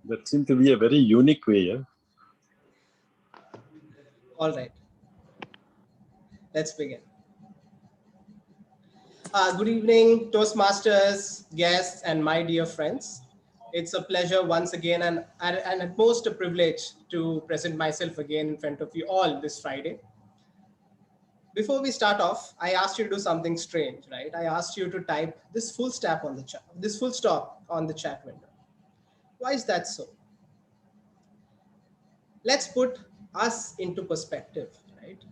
That seemed to be a very unique way, yeah? All right, let's begin. Good evening, Toastmasters, guests, and my dear friends. It's a pleasure once again and at most a privilege to present myself again in front of you all this Friday. Before we start off, I asked you to do something strange, right? I asked you to type this full stop on the chat, this full stop on the chat window. Why is that so? Let's put us into perspective, right?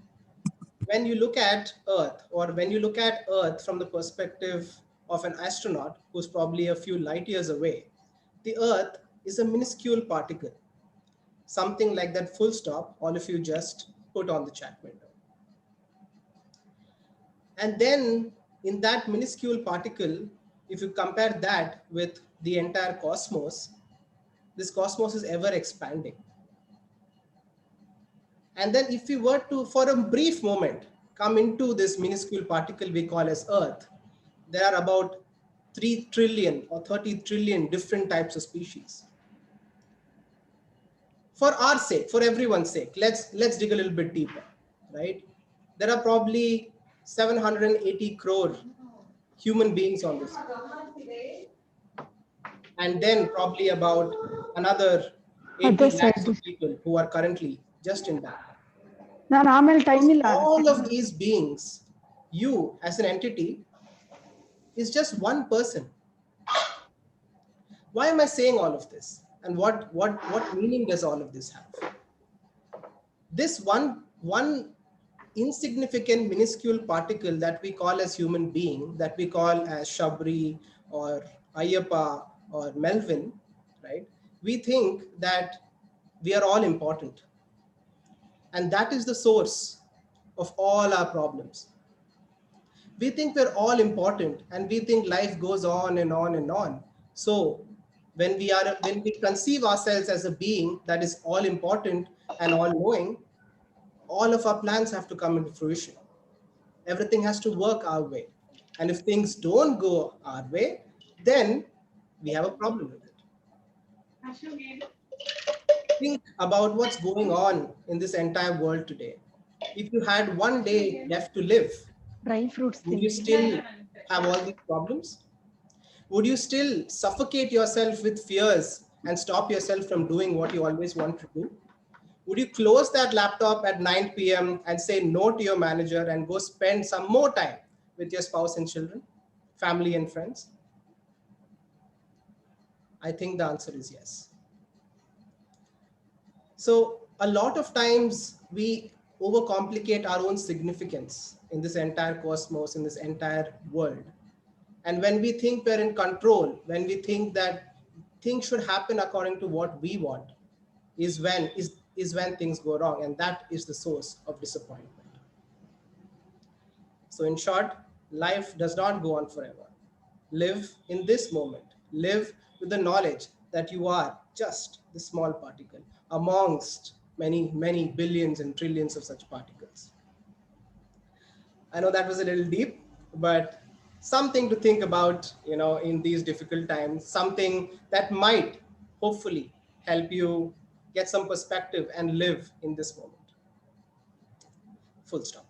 When you look at Earth, or when you look at Earth from the perspective of an astronaut who's probably a few light years away, the Earth is a minuscule particle, something like that full stop all of you just put on the chat window. And then in that minuscule particle, if you compare that with the entire cosmos, this cosmos is ever expanding. And then if we were to, for a brief moment, come into this minuscule particle we call as Earth, there are about 3 trillion or 30 trillion different types of species. For our sake, for everyone's sake, let's dig a little bit deeper, right? There are probably 780 crore human beings on this earth. And then probably about another 80 lakhs of people who are currently just in that. All of these beings, you as an entity, is just one person. Why am I saying all of this? And what meaning does all of this have? This one insignificant minuscule particle that we call as human being, that we call as Shabri or Ayyappa or Melvin, right? We think that we are all important. And that is the source of all our problems. We think we're all important and we think life goes on and on and on. So when we conceive ourselves as a being that is all important and all knowing, all of our plans have to come into fruition. Everything has to work our way. And if things don't go our way, then we have a problem with it. Think about what's going on in this entire world today. If you had one day left to live, would you still have all these problems? Would you still suffocate yourself with fears and stop yourself from doing what you always want to do? Would you close that laptop at 9 p.m. and say no to your manager and go spend some more time with your spouse and children, family and friends? I think the answer is yes. So a lot of times we overcomplicate our own significance in this entire cosmos, in this entire world. And when we think we're in control, when we think that things should happen according to what we want, is when things go wrong. And that is the source of disappointment. So in short, life does not go on forever. Live in this moment. Live with the knowledge that you are just the small particle amongst many, many billions and trillions of such particles. I know that was a little deep, but something to think about, in these difficult times, something that might hopefully help you get some perspective and live in this moment. Full stop.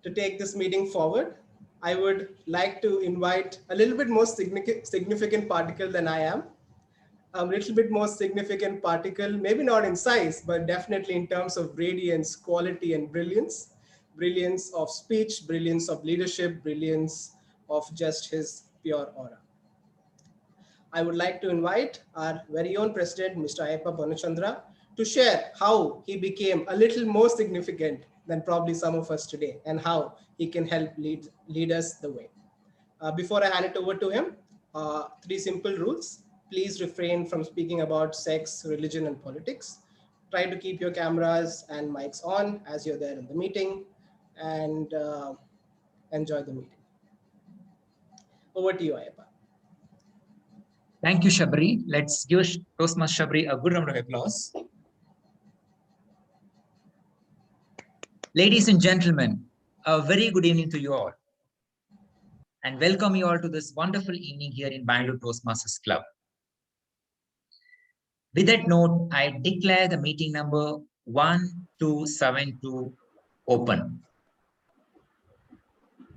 To take this meeting forward, I would like to invite a little bit more significant particle than I am. A little bit more significant particle, maybe not in size, but definitely in terms of radiance, quality, and brilliance. Brilliance of speech, brilliance of leadership, brilliance of just his pure aura. I would like to invite our very own president, Mr. Ayyappa Bonachandra, to share how he became a little more significant than probably some of us today, and how he can help lead us the way. Before I hand it over to him, 3 simple rules. Please refrain from speaking about sex, religion, and politics. Try to keep your cameras and mics on as you're there in the meeting, and enjoy the meeting. Over to you, Ayyappa. Thank you, Shabri. Let's give Toastmaster Shabri a good round of applause. Ladies and gentlemen, a very good evening to you all, and welcome you all to this wonderful evening here in Bangalore Toastmasters Club. With that note, I declare the meeting number 1272 open.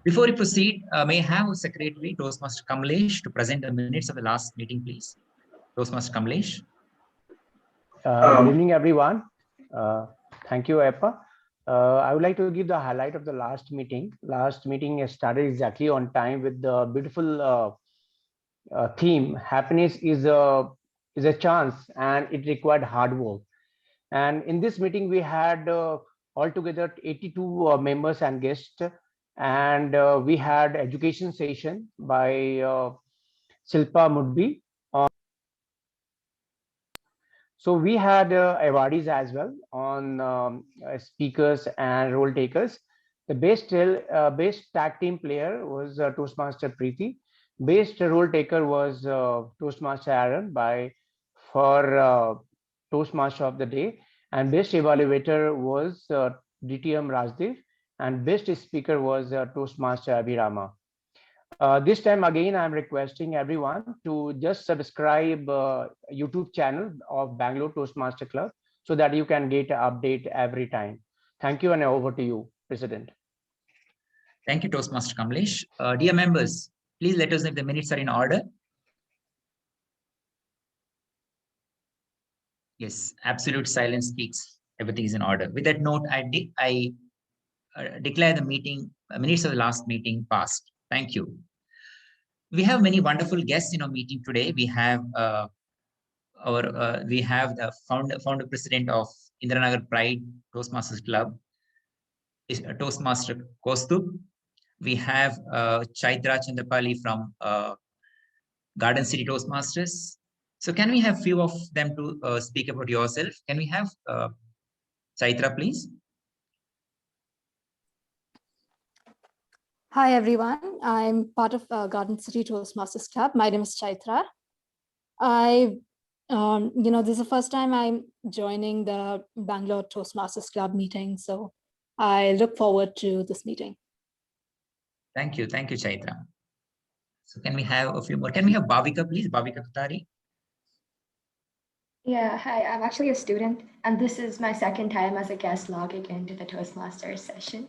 Before we proceed, may I have Secretary Toastmaster Kamlesh to present the minutes of the last meeting, please. Toastmaster Kamlesh. Good evening, everyone. Thank you, Appa. I would like to give the highlight of the last meeting. Last meeting started exactly on time with the beautiful theme. Happiness is a chance, and it required hard work. And in this meeting, we had altogether 82 members and guests, and we had education session by Silpa Mudbi. So we had awardees as well on speakers and role takers. The best tag team player was Toastmaster Preeti. Best role taker was Toastmaster Aaron for Toastmaster of the Day, and best evaluator was DTM Rajdev, and best speaker was Toastmaster Abhirama. This time again, I'm requesting everyone to just subscribe YouTube channel of Bangalore Toastmaster Club so that you can get an update every time. Thank you, and over to you, President. Thank you, Toastmaster Kamlesh. Dear members, please let us know if the minutes are in order. Yes, absolute silence speaks. Everything is in order. With that note, I declare the meeting minutes of the last meeting passed. Thank you. We have many wonderful guests in our meeting today. We have the founder president of Indiranagar Pride Toastmasters Club, is Toastmaster Kostub. We have Chaitra Chandapali from Garden City Toastmasters. So can we have few of them to speak about yourself? Can we have Chaitra, please? Hi, everyone. I'm part of Garden City Toastmasters Club. My name is Chaitra. This is the first time I'm joining the Bangalore Toastmasters Club meeting. So I look forward to this meeting. Thank you, Chaitra. So can we have a few more? Can we have Bhavika, please? Bhavika Kutari. Yeah, hi, I'm actually a student, and this is my second time as a guest logging into the Toastmasters session.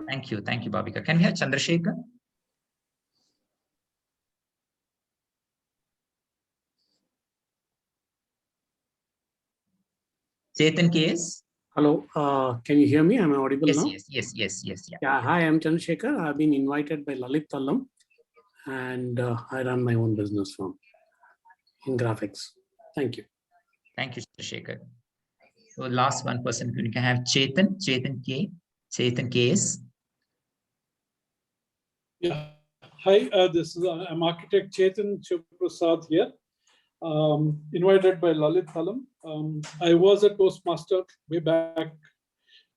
Thank you, Bhavika. Can we have Chandrasekhar? Chetan KS? Hello, can you hear me? Am I audible now? Yes. Yeah, hi, I'm Chandrasekhar. I've been invited by Lalit Tallam, and I run my own business firm in graphics. Thank you. Thank you, Chandrasekhar. So last one person, you can have Chetan KS. Yeah, hi, this is I'm architect Chetan Shivaprasad here, invited by Lalit Thalam. I was a Toastmaster way back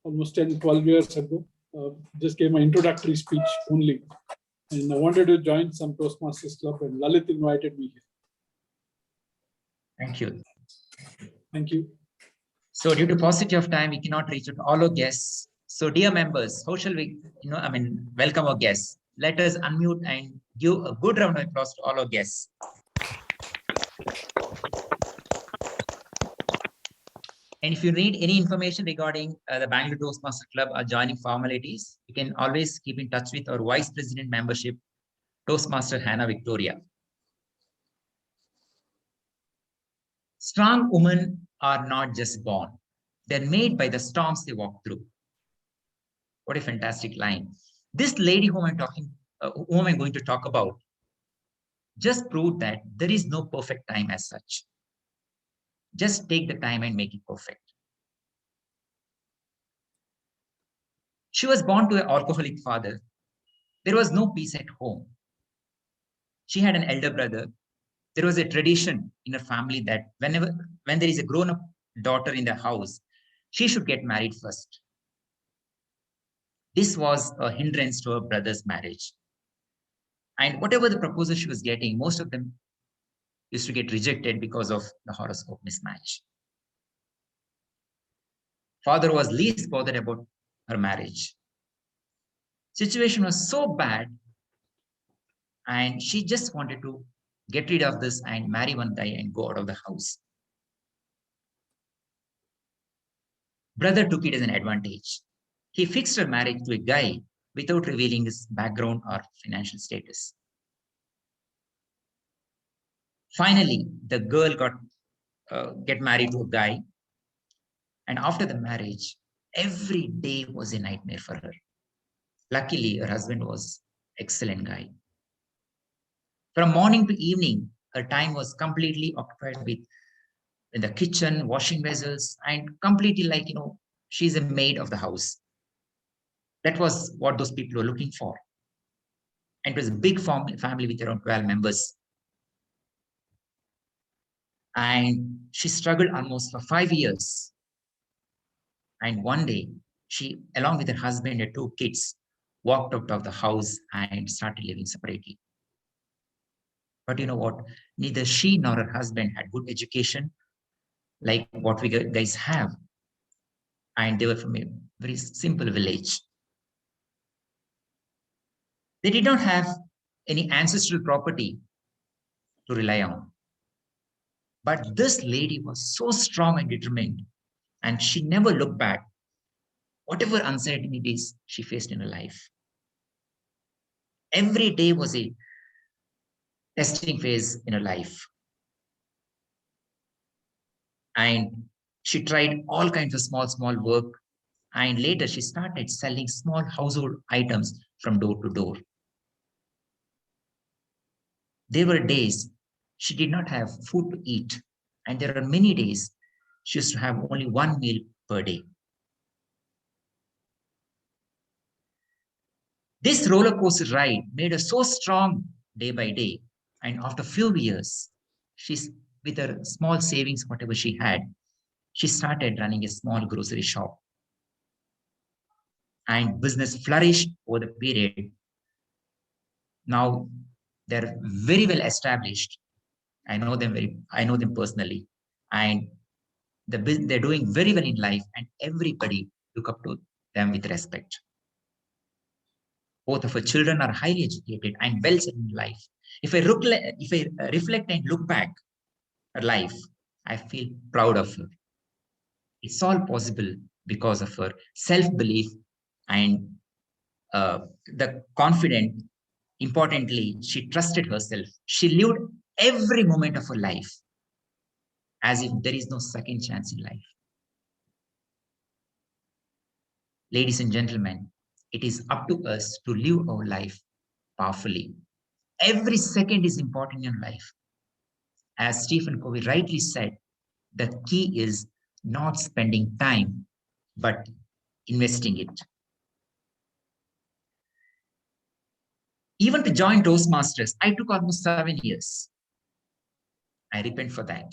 almost 10-12 years ago. Just gave my introductory speech only, and I wanted to join some Toastmasters Club, and Lalit invited me here. Thank you. Thank you. So due to paucity of time, we cannot reach out to all our guests. So dear members, how shall we, welcome our guests? Let us unmute and give a good round of applause to all our guests. And if you need any information regarding the Bangalore Toastmasters Club or joining formalities, you can always keep in touch with our Vice President membership, Toastmaster Hannah Victoria. Strong women are not just born. They're made by the storms they walk through. What a fantastic line. This lady whom I'm going to talk about just proved that there is no perfect time as such. Just take the time and make it perfect. She was born to an alcoholic father. There was no peace at home. She had an elder brother. There was a tradition in her family that when there is a grown-up daughter in the house, she should get married first. This was a hindrance to her brother's marriage. And whatever the proposal she was getting, most of them used to get rejected because of the horoscope mismatch. Father was least bothered about her marriage. Situation was so bad, and she just wanted to get rid of this and marry one guy and go out of the house. Brother took it as an advantage. He fixed her marriage to a guy without revealing his background or financial status. Finally, the girl get married to a guy, and after the marriage, every day was a nightmare for her. Luckily, her husband was an excellent guy. From morning to evening, her time was completely occupied with in the kitchen, washing vessels, and completely like, she's a maid of the house. That was what those people were looking for. And it was a big family with around 12 members. And she struggled almost for 5 years. And one day, she, along with her husband and 2 kids, walked out of the house and started living separately. But you know what? Neither she nor her husband had good education like what we guys have. And they were from a very simple village. They did not have any ancestral property to rely on. But this lady was so strong and determined, and she never looked back, whatever uncertainties she faced in her life. Every day was a testing phase in her life. And she tried all kinds of small work. And later she started selling small household items from door to door. There were days she did not have food to eat. And there are many days she used to have only 1 meal per day. This roller coaster ride made her so strong day by day. And after a few years, with her small savings, whatever she had, she started running a small grocery shop. And business flourished over the period. Now they're very well established. I know them personally. And they're doing very well in life, and everybody look up to them with respect. Both of her children are highly educated and well set in life. If I reflect and look back at life, I feel proud of her. It's all possible because of her self-belief and the confident. Importantly, she trusted herself. She lived every moment of her life as if there is no second chance in life. Ladies and gentlemen, it is up to us to live our life powerfully. Every second is important in life. As Stephen Covey rightly said, the key is not spending time, but investing it. Even to join Toastmasters, I took almost 7 years. I repent for that.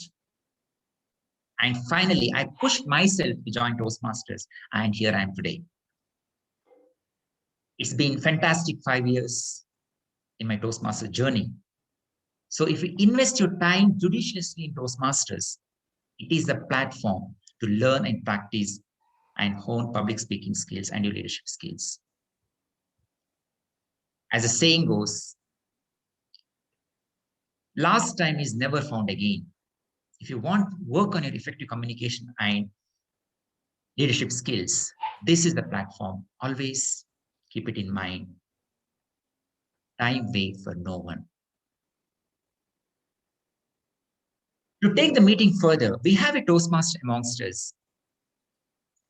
And finally, I pushed myself to join Toastmasters, and here I am today. It's been fantastic 5 years in my Toastmaster journey. So if you invest your time judiciously in Toastmasters, it is the platform to learn and practice and hone public speaking skills and your leadership skills. As the saying goes, last time is never found again. If you want to work on your effective communication and leadership skills, this is the platform. Always keep it in mind. Time waits for no one. To take the meeting further, we have a Toastmaster amongst us.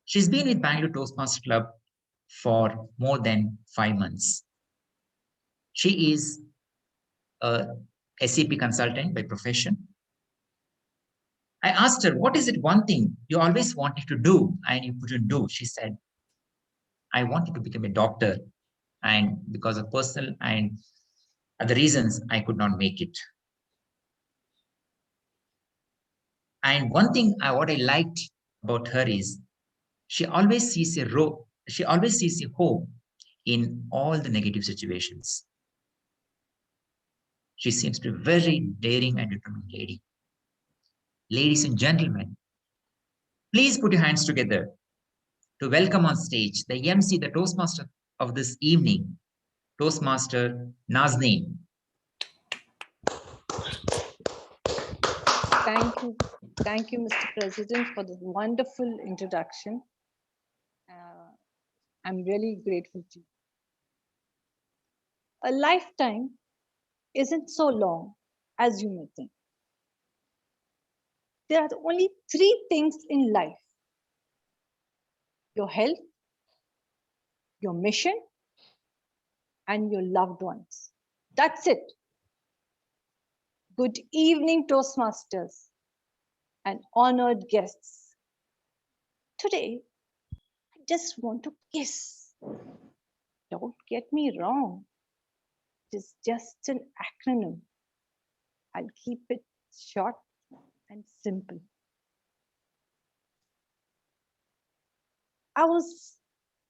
She's been with Bangalore Toastmasters Club for more than 5 months. She is a SAP consultant by profession. I asked her, what is it one thing you always wanted to do and you couldn't do? She said, I wanted to become a doctor, and because of personal and other reasons, I could not make it. And one thing what I liked about her is she always sees a hope in all the negative situations. She seems to be a very daring and determined lady. Ladies and gentlemen, please put your hands together to welcome on stage the MC, the Toastmaster of this evening, Toastmaster Nazneen. Thank you, Mr. President, for this wonderful introduction. I'm really grateful to you. A lifetime isn't so long as you may think. There are only 3 things in life: your health, your mission, and your loved ones. That's it. Good evening, Toastmasters and honored guests. Today, I just want to kiss. Don't get me wrong. It is just an acronym. I'll keep it short and simple.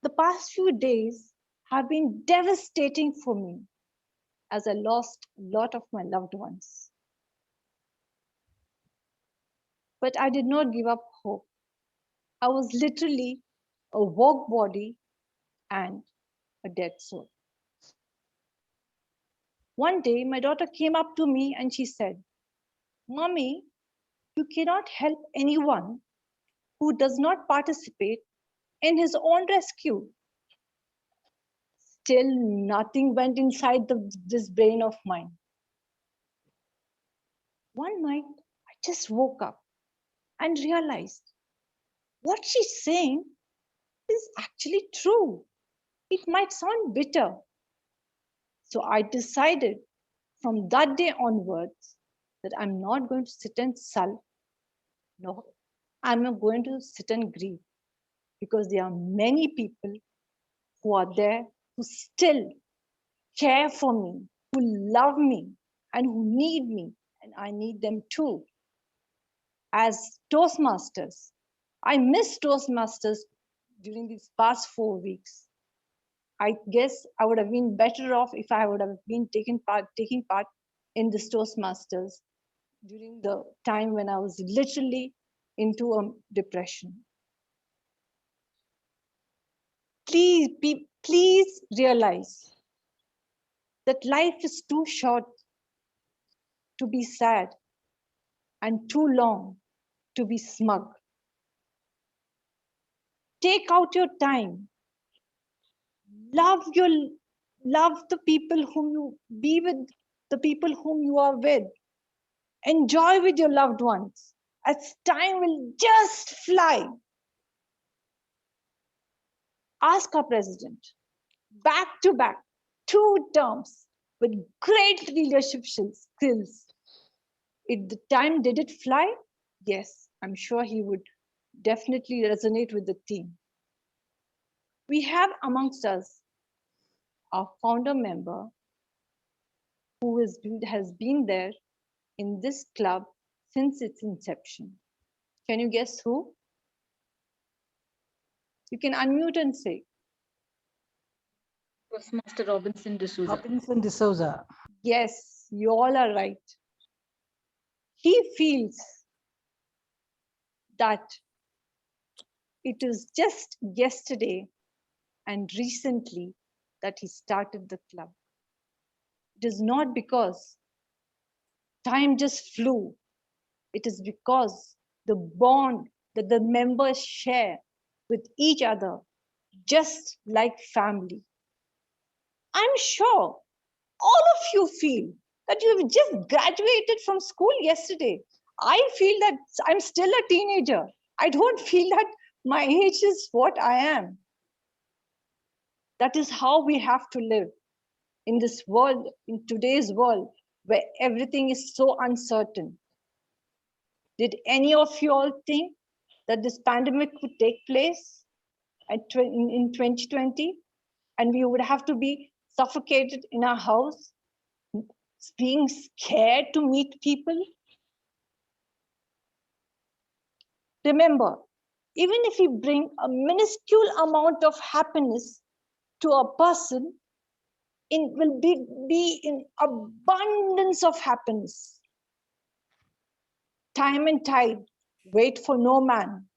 The past few days have been devastating for me as I lost a lot of my loved ones. But I did not give up hope. I was literally a walk body and a dead soul. One day, my daughter came up to me and she said, "Mommy, you cannot help anyone who does not participate in his own rescue." Still, nothing went inside this brain of mine. One night, I just woke up and realized what she's saying is actually true. It might sound bitter. So I decided from that day onwards that I'm not going to sit and sulk. No, I'm not going to sit and grieve, because there are many people who are there who still care for me, who love me, and who need me, and I need them too. As Toastmasters, I miss Toastmasters during these past 4 weeks. I guess I would have been better off if I would have been taking part in this Toastmasters during the time when I was literally into a depression. Please realize that life is too short to be sad and too long to be smug. Take out your time. Love the people whom you be with, the people whom you are with. Enjoy with your loved ones, as time will just fly. Ask our president, back to back, 2 terms with great leadership skills. If the time did it fly, yes, I'm sure he would definitely resonate with the theme. We have amongst us our founder member who has been there in this club since its inception. Can you guess who? You can unmute and say. Toastmaster Robinson D'Souza. Robinson D'Souza. Yes, you all are right. He feels that it is just yesterday and recently that he started the club. It is not because time just flew. It is because the bond that the members share with each other, just like family. I'm sure all of you feel that you have just graduated from school yesterday. I feel that I'm still a teenager. I don't feel that my age is what I am. That is how we have to live in this world, in today's world, where everything is so uncertain. Did any of you all think that this pandemic would take place in 2020 and we would have to be suffocated in our house, being scared to meet people? Remember, even if we bring a minuscule amount of happiness to a person, it will be in abundance of happiness. Time and tide wait for no man.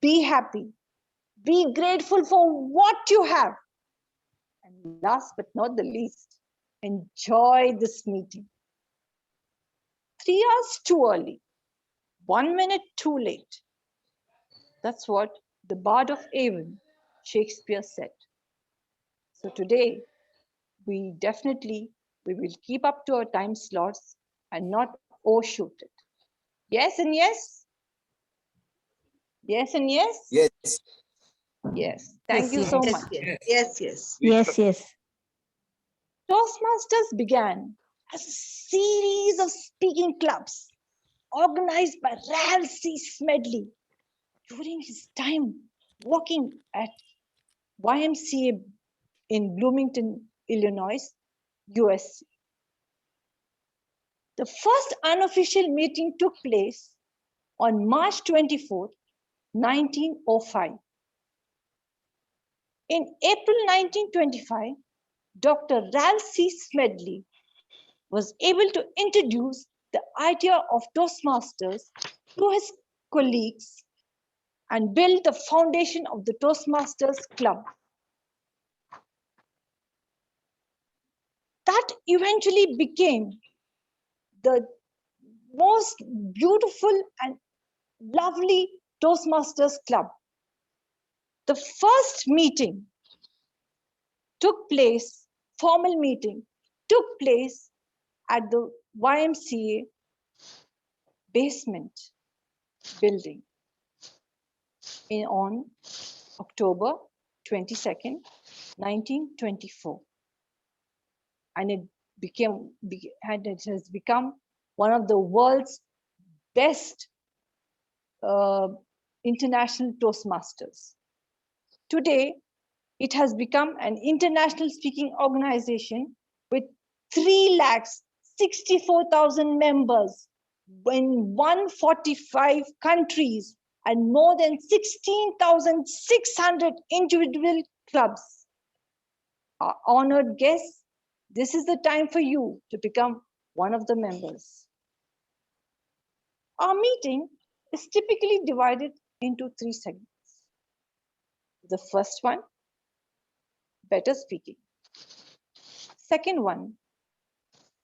Be happy. Be grateful for what you have. And last but not the least, enjoy this meeting. 3 hours too early. 1 minute too late. That's what the Bard of Avon, Shakespeare, said. So today, we will keep up to our time slots and not overshoot it. Yes and yes? Yes and yes? Yes. Yes. Thank you so much. Yes. Toastmasters began as a series of speaking clubs organized by Ralph C. Smedley during his time working at YMCA in Bloomington, Illinois, US. The first unofficial meeting took place on March 24, 1905. In April 1925, Dr. Ralph C. Smedley was able to introduce the idea of Toastmasters to his colleagues and build the foundation of the Toastmasters Club. That eventually became the most beautiful and lovely Toastmasters Club. The first meeting formal meeting took place at the YMCA basement building on October 22nd, 1924. And it has become one of the world's best international Toastmasters. Today, it has become an international speaking organization with 3,64,000 members in 145 countries and more than 16,600 individual clubs. Our honored guests, this is the time for you to become one of the members. Our meeting is typically divided into 3 segments. The first one, better speaking. Second one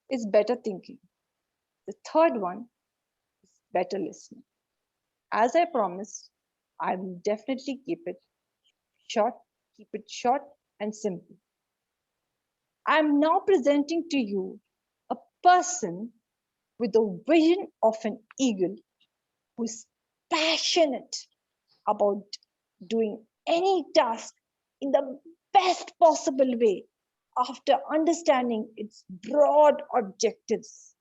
is better thinking. The third one is better listening. As I promised, I will definitely keep it short and simple. I am now presenting to you a person with the vision of an eagle who is passionate about doing any task in the best possible way after understanding its broad objectives.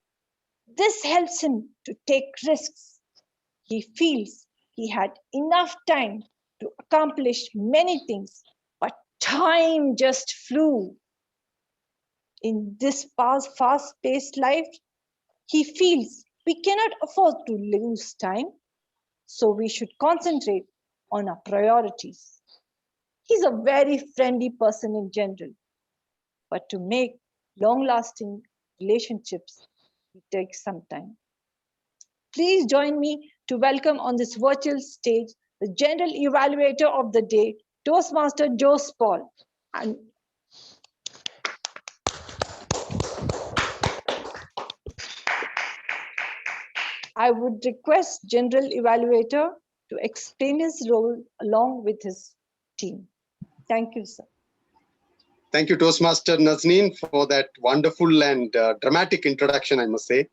This helps him to take risks. He feels he had enough time to accomplish many things, but time just flew. In this fast-paced life, he feels we cannot afford to lose time, so we should concentrate on our priorities. He's a very friendly person in general, but to make long-lasting relationships, it takes some time. Please join me to welcome on this virtual stage the General Evaluator of the Day, Toastmaster Joe Paul. And I would request General Evaluator to explain his role along with his team. Thank you, sir. Thank you, Toastmaster Nazneen, for that wonderful and dramatic introduction, I must say.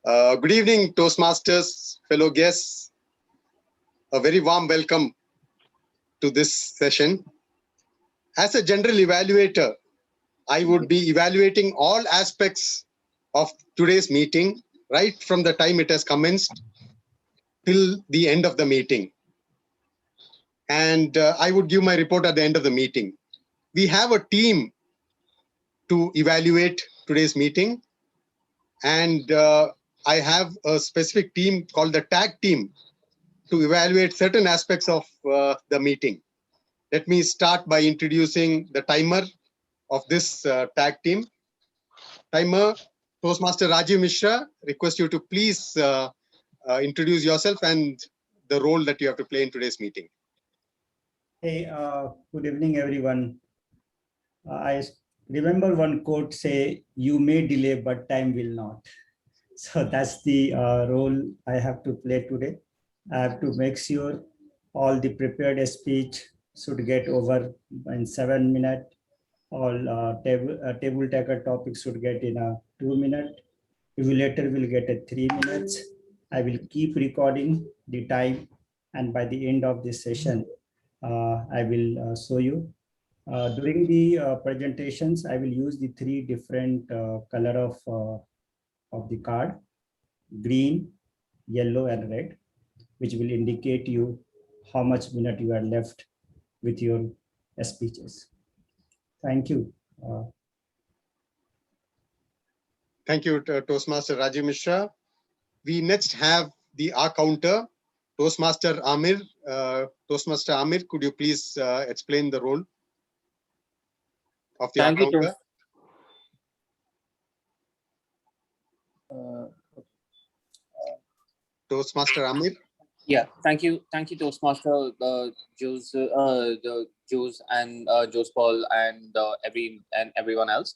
Good evening, Toastmasters, fellow guests. A very warm welcome to this session. As a general evaluator, I would be evaluating all aspects of today's meeting, right from the time it has commenced till the end of the meeting. And I would give my report at the end of the meeting. We have a team to evaluate today's meeting. And I have a specific team called the tag team to evaluate certain aspects of the meeting. Let me start by introducing the timer of this tag team. Timer, Toastmaster Rajiv Mishra, request you to please introduce yourself and the role that you have to play in today's meeting. Hey, good evening, everyone. I remember one quote say, "You may delay, but time will not." So that's the role I have to play today. I have to make sure all the prepared speech should get over in 7 minutes. All table taker topics should get in a 2 minute. Evaluator will get a 3 minutes. I will keep recording the time, and by the end of this session, I will show you. During the presentations, I will use the 3 different color of the card: green, yellow, and red, which will indicate you how much minute you are left with your speeches. Thank you. Thank you, Toastmaster Rajiv Mishra. We next have the R counter, Toastmaster Amir. Toastmaster Amir, could you please explain the role of the R Thank you, counter? Toastmaster Amir. Yeah, thank you, Toastmaster Jules, Jules and Jules Paul and everyone else.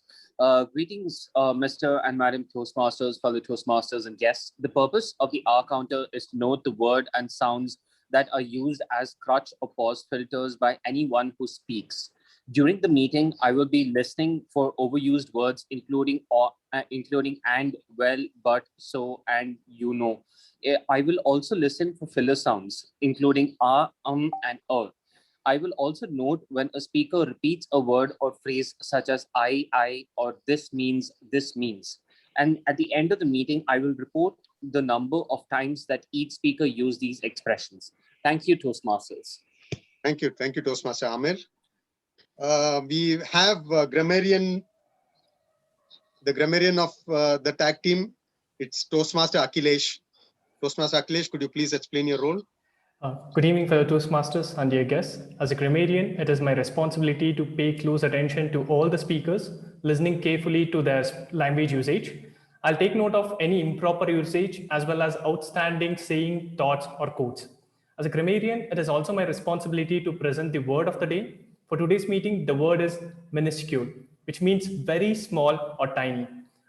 Greetings, Mr. and Madam Toastmasters, fellow Toastmasters and guests. The purpose of the R counter is to note the word and sounds that are used as crutch or pause filters by anyone who speaks. During the meeting, I will be listening for overused words, including and, well, but, so, and, you know. I will also listen for filler sounds, including and I will also note when a speaker repeats a word or phrase such as I, or this means. And at the end of the meeting, I will report the number of times that each speaker used these expressions. Thank you, Toastmasters. Thank you, Toastmaster Amir. We have grammarian, the grammarian of the tag team. It's Toastmaster Akhilesh. Toastmaster Akhilesh, could you please explain your role? Good evening, fellow Toastmasters and dear guests. As a grammarian, it is my responsibility to pay close attention to all the speakers, listening carefully to their language usage. I'll take note of any improper usage as well as outstanding saying, thoughts, or quotes. As a grammarian, it is also my responsibility to present the word of the day. For today's meeting, the word is minuscule, which means very small or tiny.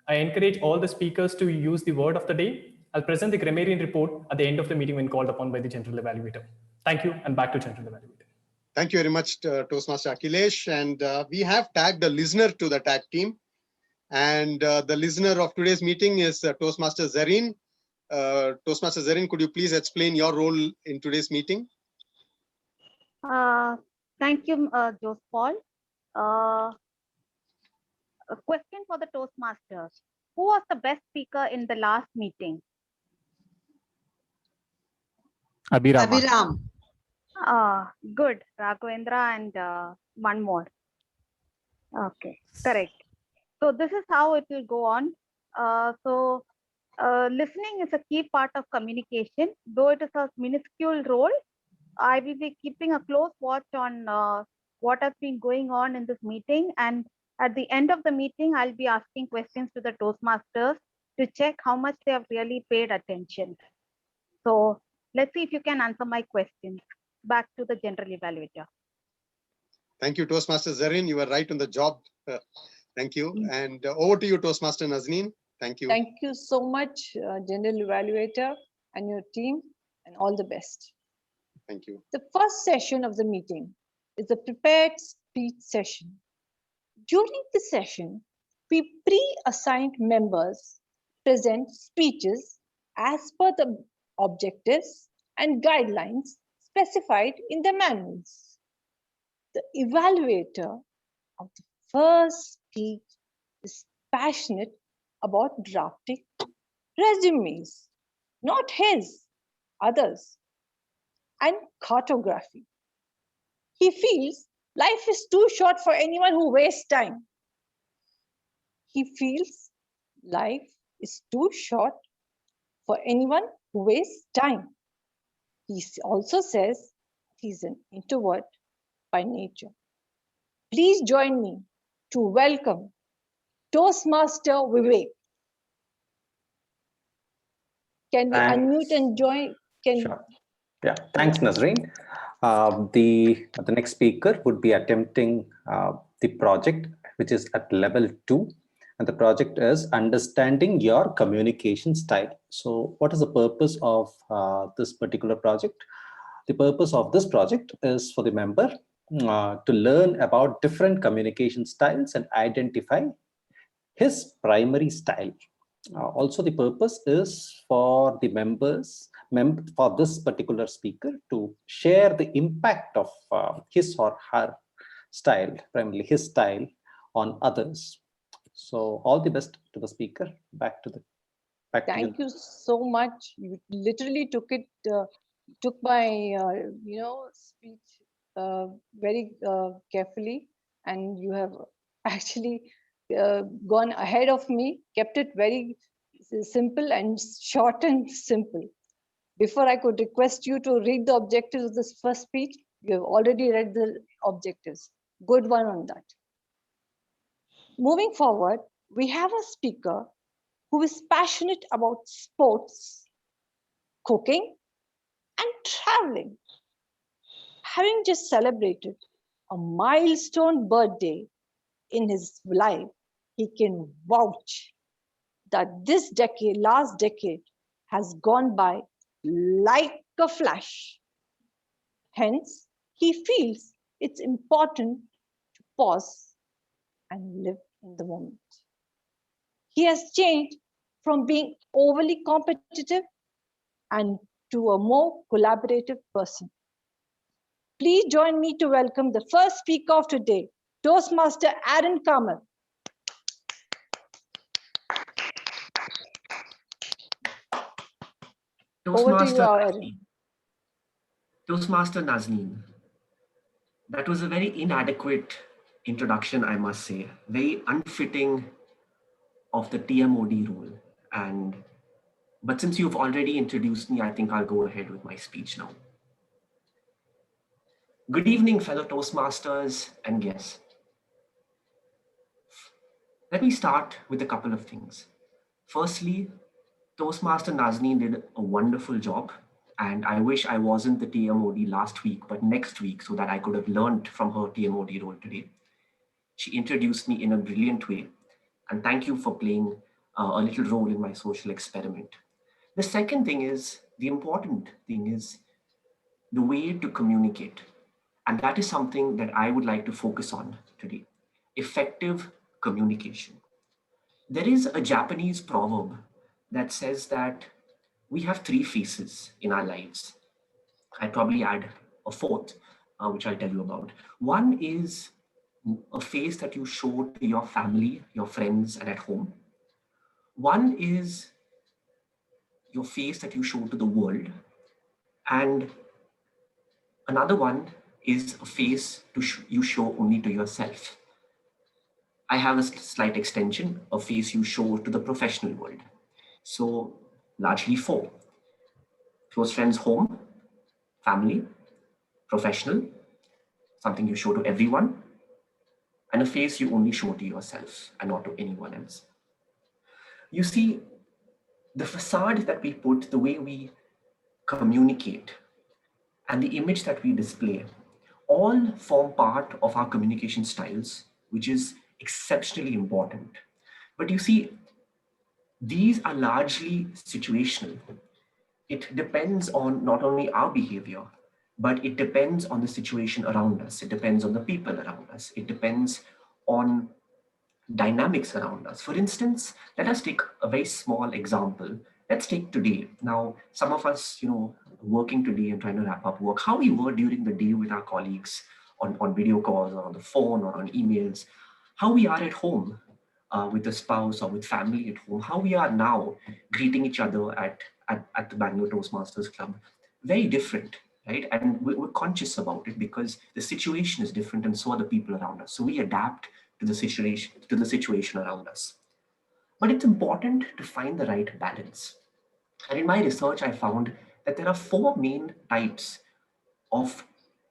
I encourage all the speakers to use the word of the day. I'll present the grammarian report at the end of the meeting when called upon by the General Evaluator. Thank you, and back to General Evaluator. Thank you very much, Toastmaster Akhilesh. And we have tagged a listener to the tag team. And the listener of today's meeting is Toastmaster Zareen. Toastmaster Zareen, could you please explain your role in today's meeting? Thank you, Jose Paul. A question for the Toastmasters. Who was the best speaker in the last meeting? Abhiram. Good. Raghavendra and one more. Okay, correct. So this is how it will go on. Listening is a key part of communication. Though it is a minuscule role, I will be keeping a close watch on what has been going on in this meeting. And at the end of the meeting, I'll be asking questions to the Toastmasters to check how much they have really paid attention. So let's see if you can answer my questions. Back to the General Evaluator. Thank you, Toastmaster Zareen. You were right on the job. Thank you. And over to you, Toastmaster Nazneen. Thank you. Thank you so much, General Evaluator and your team, and all the best. Thank you. The first session of the meeting is the prepared speech session. During the session, we pre-assigned members present speeches as per the objectives and guidelines specified in the manuals. The evaluator of the first speech is passionate about drafting resumes, not his, others, and cartography. He feels life is too short for anyone who wastes time. He feels life is too short for anyone who wastes time. He also says he's an introvert by nature. Please join me to welcome Toastmaster Vivek. Can we unmute and join? Sure. Yeah, thanks, Nazreen. The next speaker would be attempting the project, which is at level 2. And the project is Understanding Your Communication Style. So what is the purpose of this particular project? The purpose of this project is for the member to learn about different communication styles and identify his primary style. Also, the purpose is for the members, for this particular speaker to share the impact of his or her style, primarily his style, on others. So all the best to the speaker. Back to Thank you so much. You literally took my speech very carefully, and you have actually gone ahead of me, kept it very simple and short and simple. Before I could request you to read the objectives of this first speech, you have already read the objectives. Good one on that. Moving forward, we have a speaker who is passionate about sports, cooking, and traveling. Having just celebrated a milestone birthday in his life, he can vouch that this decade, last decade, has gone by like a flash. Hence, he feels it's important to pause and live in the moment. He has changed from being overly competitive and to a more collaborative person. Please join me to welcome the first speaker of today, Toastmaster Aaron Kamal. Toastmaster Nazneen. That was a very inadequate introduction, I must say. Very unfitting of the TMOD role. But since you've already introduced me, I think I'll go ahead with my speech now. Good evening, fellow Toastmasters and guests. Let me start with a couple of things. Firstly, Toastmaster Nazneen did a wonderful job, and I wish I wasn't the TMOD last week, but next week, so that I could have learned from her TMOD role today. She introduced me in a brilliant way, and thank you for playing a little role in my social experiment. The second thing is, the important thing is the way to communicate. And that is something that I would like to focus on today. Effective communication. There is a Japanese proverb that says that we have three faces in our lives. I'd probably add a fourth, which I'll tell you about. One is a face that you show to your family, your friends, and at home. One is your face that you show to the world. And another one is a face you show only to yourself. I have a slight extension, a face you show to the professional world. So largely four. Close friends, home, family, professional, something you show to everyone, and a face you only show to yourself and not to anyone else. You see, the facade that we put, the way we communicate, and the image that we display all form part of our communication styles, which is exceptionally important. But you see, these are largely situational. It depends on not only our behavior, but it depends on the situation around us. It depends on the people around us. It depends on dynamics around us. For instance, let us take a very small example. Let's take today. Now, some of us, working today and trying to wrap up work, how we were during the day with our colleagues on video calls or on the phone or on emails, how we are at home with a spouse or with family at home, how we are now greeting each other at the Bangalore Toastmasters Club, very different, right? And we're conscious about it because the situation is different and so are the people around us. So we adapt to the situation around us. But it's important to find the right balance. And in my research, I found that there are four main types of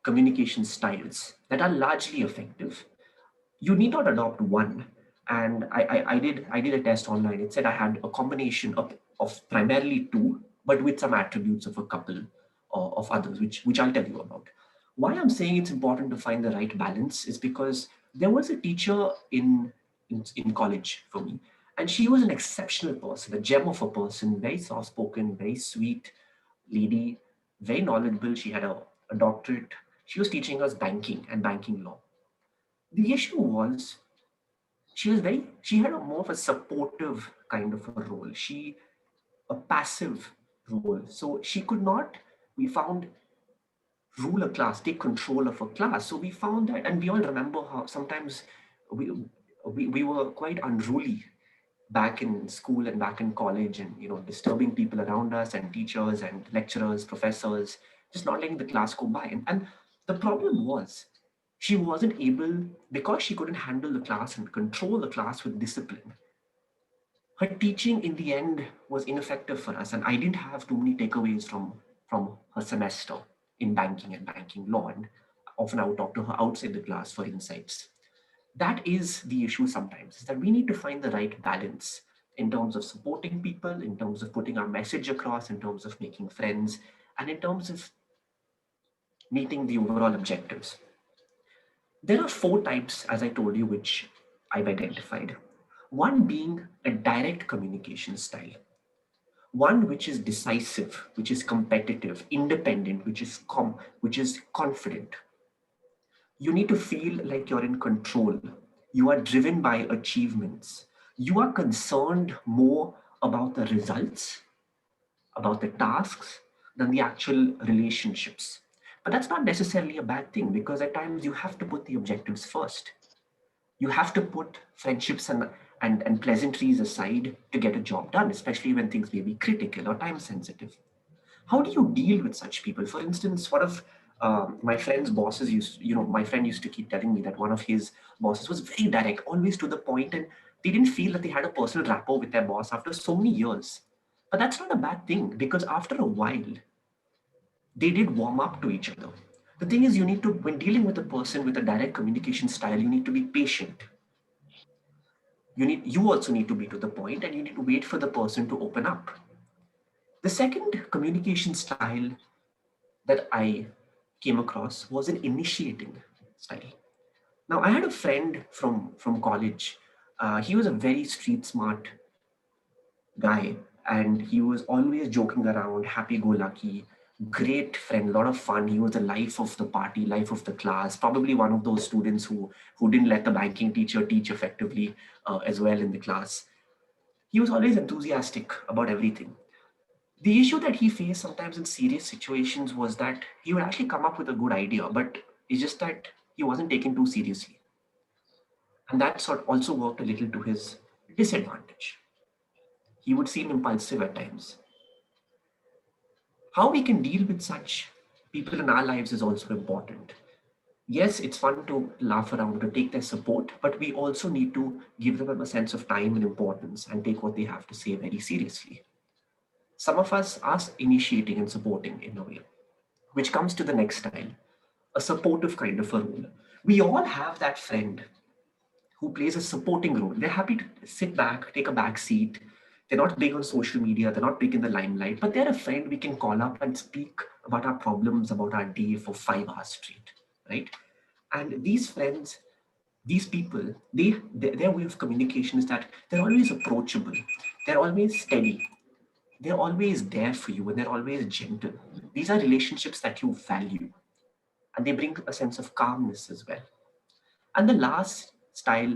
communication styles that are largely effective. You need not adopt one. And I did a test online. It said I had a combination of primarily two, but with some attributes of a couple of others, which I'll tell you about. Why I'm saying it's important to find the right balance is because there was a teacher in in college for me. And she was an exceptional person, a gem of a person, very soft-spoken, very sweet lady, very knowledgeable. She had a doctorate. She was teaching us banking and banking law. The issue was she had a more of a supportive kind of a role. A passive role. So she could not, we found, rule a class, take control of a class. So we found that, and we all remember how sometimes we were quite unruly back in school and back in college, and disturbing people around us and teachers and lecturers, professors, just not letting the class go by. And the problem was she wasn't able, because she couldn't handle the class and control the class with discipline. Her teaching in the end was ineffective for us, and I didn't have too many takeaways from her semester in banking and banking law, and often I would talk to her outside the class for insights. That is the issue sometimes, is that we need to find the right balance in terms of supporting people, in terms of putting our message across, in terms of making friends, and in terms of meeting the overall objectives. There are 4 types, as I told you, which I've identified. One being a direct communication style. One which is decisive, which is competitive, independent, which is confident. You need to feel like you're in control. You are driven by achievements. You are concerned more about the results, about the tasks, than the actual relationships. But that's not necessarily a bad thing, because at times you have to put the objectives first. You have to put friendships and pleasantries aside to get a job done, especially when things may be critical or time sensitive. How do you deal with such people? For instance, one of my friend's bosses my friend used to keep telling me that one of his bosses was very direct, always to the point, and they didn't feel that they had a personal rapport with their boss after so many years. But that's not a bad thing, because after a while, they did warm up to each other. The thing is, you need to, when dealing with a person with a direct communication style, you need to be patient. You also need to be to the point, and you need to wait for the person to open up. The second communication style that I came across was an initiating style. Now, I had a friend from college. He was a very street smart guy, and he was always joking around, happy-go-lucky, great friend, a lot of fun. He was the life of the party, life of the class, probably one of those students who didn't let the banking teacher teach effectively as well in the class. He was always enthusiastic about everything. The issue that he faced sometimes in serious situations was that he would actually come up with a good idea, but it's just that he wasn't taken too seriously. And that sort of also worked a little to his disadvantage. He would seem impulsive at times. How we can deal with such people in our lives is also important. Yes, it's fun to laugh around, to take their support, but we also need to give them a sense of time and importance and take what they have to say very seriously. Some of us are initiating and supporting in a way, which comes to the next style, a supportive kind of a role. We all have that friend who plays a supporting role. They're happy to sit back, take a back seat. They're not big on social media. They're not big in the limelight, but they're a friend we can call up and speak about our problems, about our day for 5 hours straight, right? And these friends, these people, their way of communication is that they're always approachable. They're always steady. They're always there for you, and they're always gentle. These are relationships that you value, and they bring a sense of calmness as well. And the last style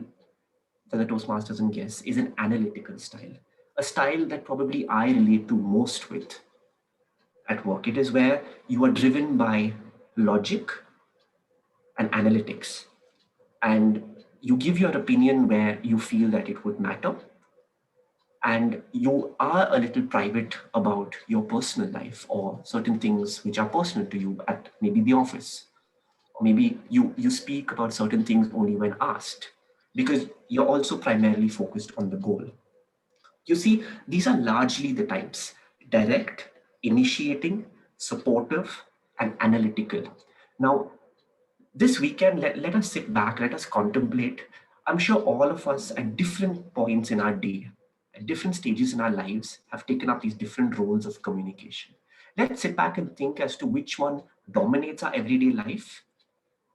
that the Toastmasters and guests is an analytical style, a style that probably I relate to most with at work. It is where you are driven by logic and analytics, and you give your opinion where you feel that it would matter, and you are a little private about your personal life or certain things which are personal to you at maybe the office. Or maybe you speak about certain things only when asked, because you're also primarily focused on the goal. You see, these are largely the types: direct, initiating, supportive, and analytical. Now, this weekend, let us sit back, let us contemplate. I'm sure all of us at different points in our day, at different stages in our lives, have taken up these different roles of communication. Let's sit back and think as to which one dominates our everyday life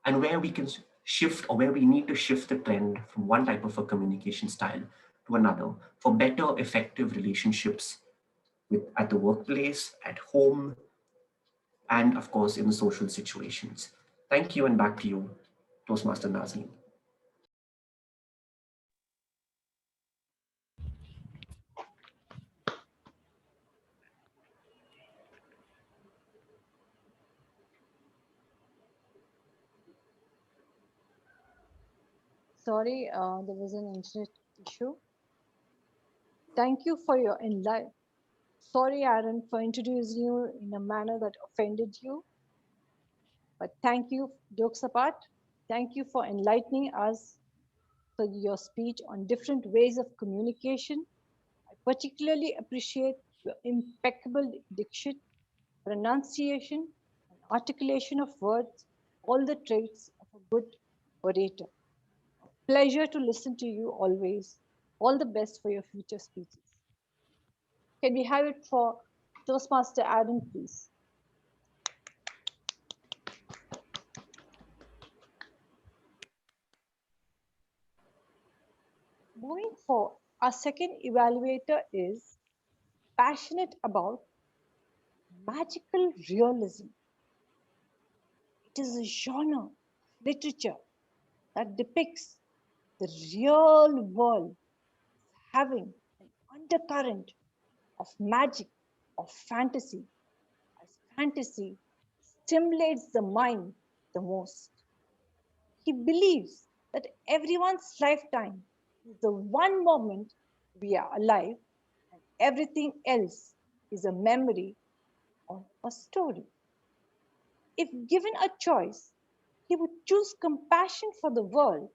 and where we can shift, or where we need to shift the trend from one type of a communication style to another for better, effective relationships at the workplace, at home, and of course in the social situations. Thank you, and back to you, Toastmaster Nazneen. Sorry, there was an internet issue. Thank you for your enlightenment. Sorry, Aaron, for introducing you in a manner that offended you. But thank you, jokes apart. Thank you for enlightening us for your speech on different ways of communication. I particularly appreciate your impeccable diction, pronunciation, and articulation of words, all the traits of a good orator. Pleasure to listen to you always. All the best for your future speeches. Can we have it for Toastmaster Adam, please? Moving forward, our second evaluator is passionate about magical realism. It is a genre of literature that depicts the real world having an undercurrent of magic, of fantasy, as fantasy stimulates the mind the most. He believes that everyone's lifetime is the one moment we are alive, and everything else is a memory or a story. If given a choice, he would choose compassion for the world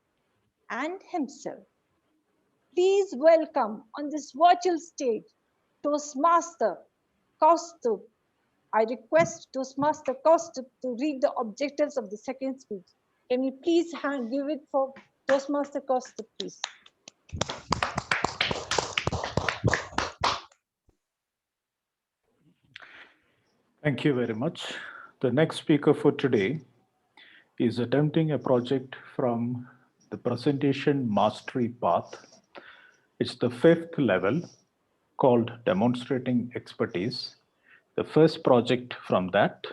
and himself. Please welcome on this virtual stage Toastmaster Kaustubh. I request Toastmaster Kaustubh to read the objectives of the second speech. Can you please give it for Toastmaster Kaustubh, please? Thank you very much. The next speaker for today is attempting a project from the presentation mastery path. It's the 5th level called demonstrating expertise. The first project from that,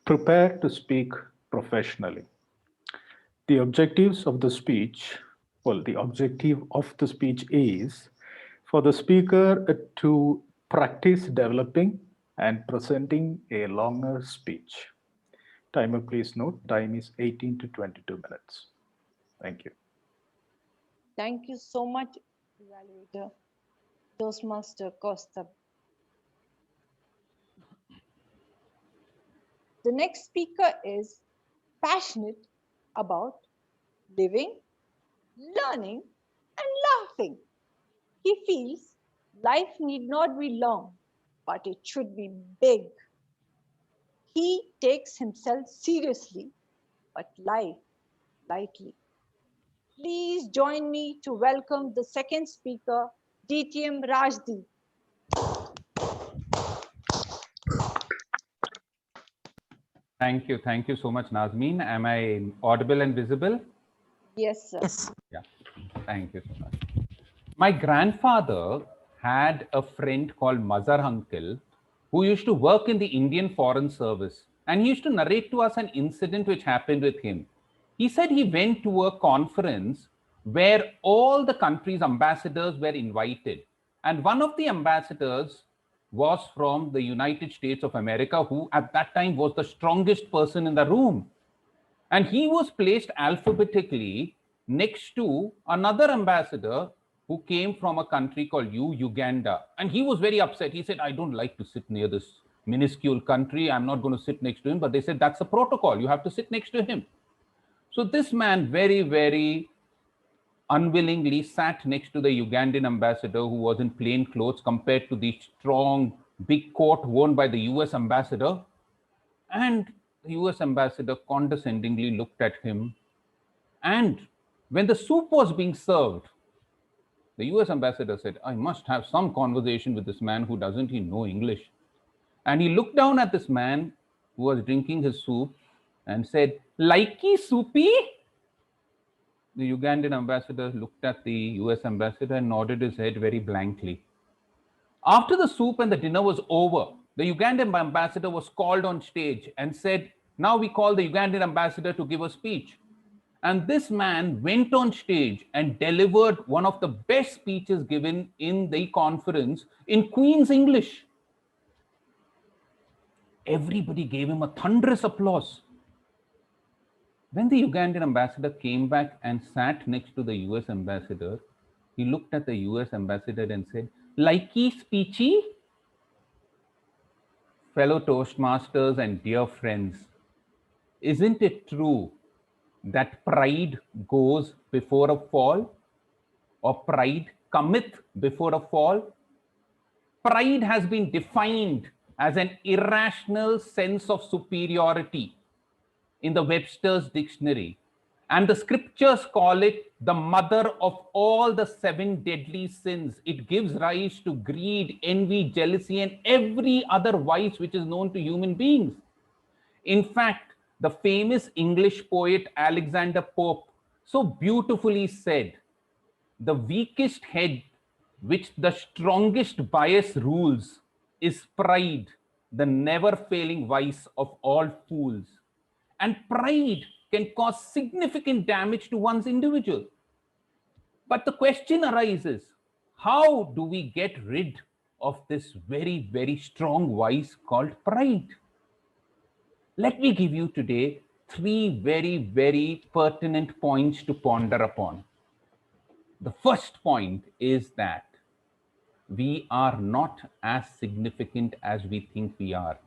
prepare to speak professionally. The objectives of the speech, well, the objective of the speech is for the speaker to practice developing and presenting a longer speech. Timer, please note, time is 18 to 22 minutes. Thank you. Thank you so much, Evaluator Toastmaster Kaustubh. The next speaker is passionate about living, learning, and laughing. He feels life need not be long, but it should be big. He takes himself seriously, but life lightly. Please join me to welcome the second speaker, DTM Rajdeep. Thank you. Thank you so much, Nazneen. Am I audible and visible? Yes, sir. Yes. Yeah. Thank you so much. My grandfather had a friend called Mazhar Uncle who used to work in the Indian Foreign Service, and he used to narrate to us an incident which happened with him. He said he went to a conference where all the countries' ambassadors were invited, and one of the ambassadors was from the United States of America, who at that time was the strongest person in the room. And he was placed alphabetically next to another ambassador who came from a country called Uganda. And he was very upset. He said, I don't like to sit near this minuscule country. I'm not going to sit next to him. But they said, that's a protocol. You have to sit next to him. So this man very, very unwillingly sat next to the Ugandan ambassador, who was in plain clothes compared to the strong big coat worn by the US ambassador. And the US ambassador condescendingly looked at him. And when the soup was being served, the US ambassador said, I must have some conversation with this man who doesn't he know English. And he looked down at this man who was drinking his soup and said, Likey soupy? The Ugandan ambassador looked at the US ambassador and nodded his head very blankly. After the soup and the dinner was over, the Ugandan ambassador was called on stage and said, "Now we call the Ugandan ambassador to give a speech." And this man went on stage and delivered one of the best speeches given in the conference in Queen's English. Everybody gave him a thunderous applause. When the Ugandan ambassador came back and sat next to the US ambassador, he looked at the US ambassador and said, "Likey speechy?" Fellow Toastmasters and dear friends, isn't it true that pride goes before a fall, or pride cometh before a fall? Pride has been defined as an irrational sense of superiority in the Webster's dictionary, and the scriptures call it the mother of all the 7 deadly sins. It gives rise to greed, envy, jealousy, and every other vice which is known to human beings. In fact, the famous English poet Alexander Pope so beautifully said, "The weakest head which the strongest bias rules is pride, the never-failing vice of all fools." And pride can cause significant damage to one's individual. But the question arises, how do we get rid of this very, very strong vice called pride? Let me give you today 3 very, very pertinent points to ponder upon. The first point is that we are not as significant as we think we are.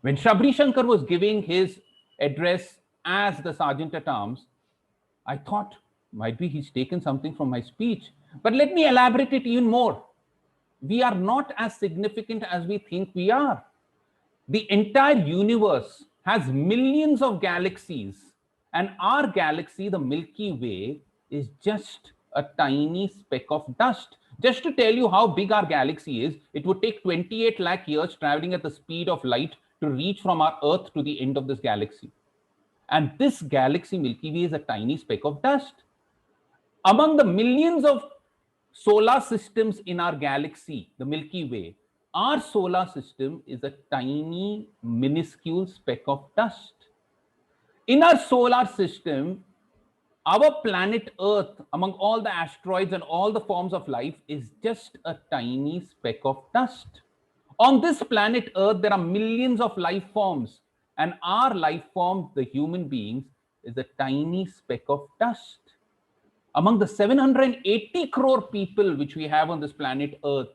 When Shabri Shankar was giving his address as the Sergeant at Arms, I thought, might be he's taken something from my speech. But let me elaborate it even more. We are not as significant as we think we are. The entire universe has millions of galaxies, and our galaxy, the Milky Way, is just a tiny speck of dust. Just to tell you how big our galaxy is, it would take 28 lakh years traveling at the speed of light to reach from our Earth to the end of this galaxy. And this galaxy, Milky Way, is a tiny speck of dust. Among the millions of solar systems in our galaxy, the Milky Way, our solar system is a tiny, minuscule speck of dust. In our solar system, our planet Earth, among all the asteroids and all the forms of life, is just a tiny speck of dust. On this planet Earth, there are millions of life forms, and our life form, the human beings, is a tiny speck of dust. Among the 780 crore people which we have on this planet Earth,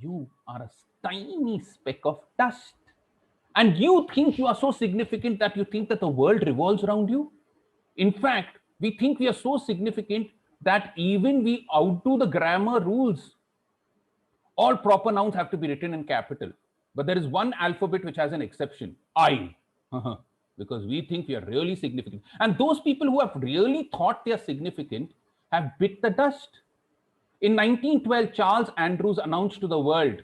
you are a tiny speck of dust. And you think you are so significant that you think that the world revolves around you? In fact, we think we are so significant that even we outdo the grammar rules. All proper nouns have to be written in capital. But there is one alphabet which has an exception, I. Because we think we are really significant. And those people who have really thought they are significant have bit the dust. In 1912, Charles Andrews announced to the world,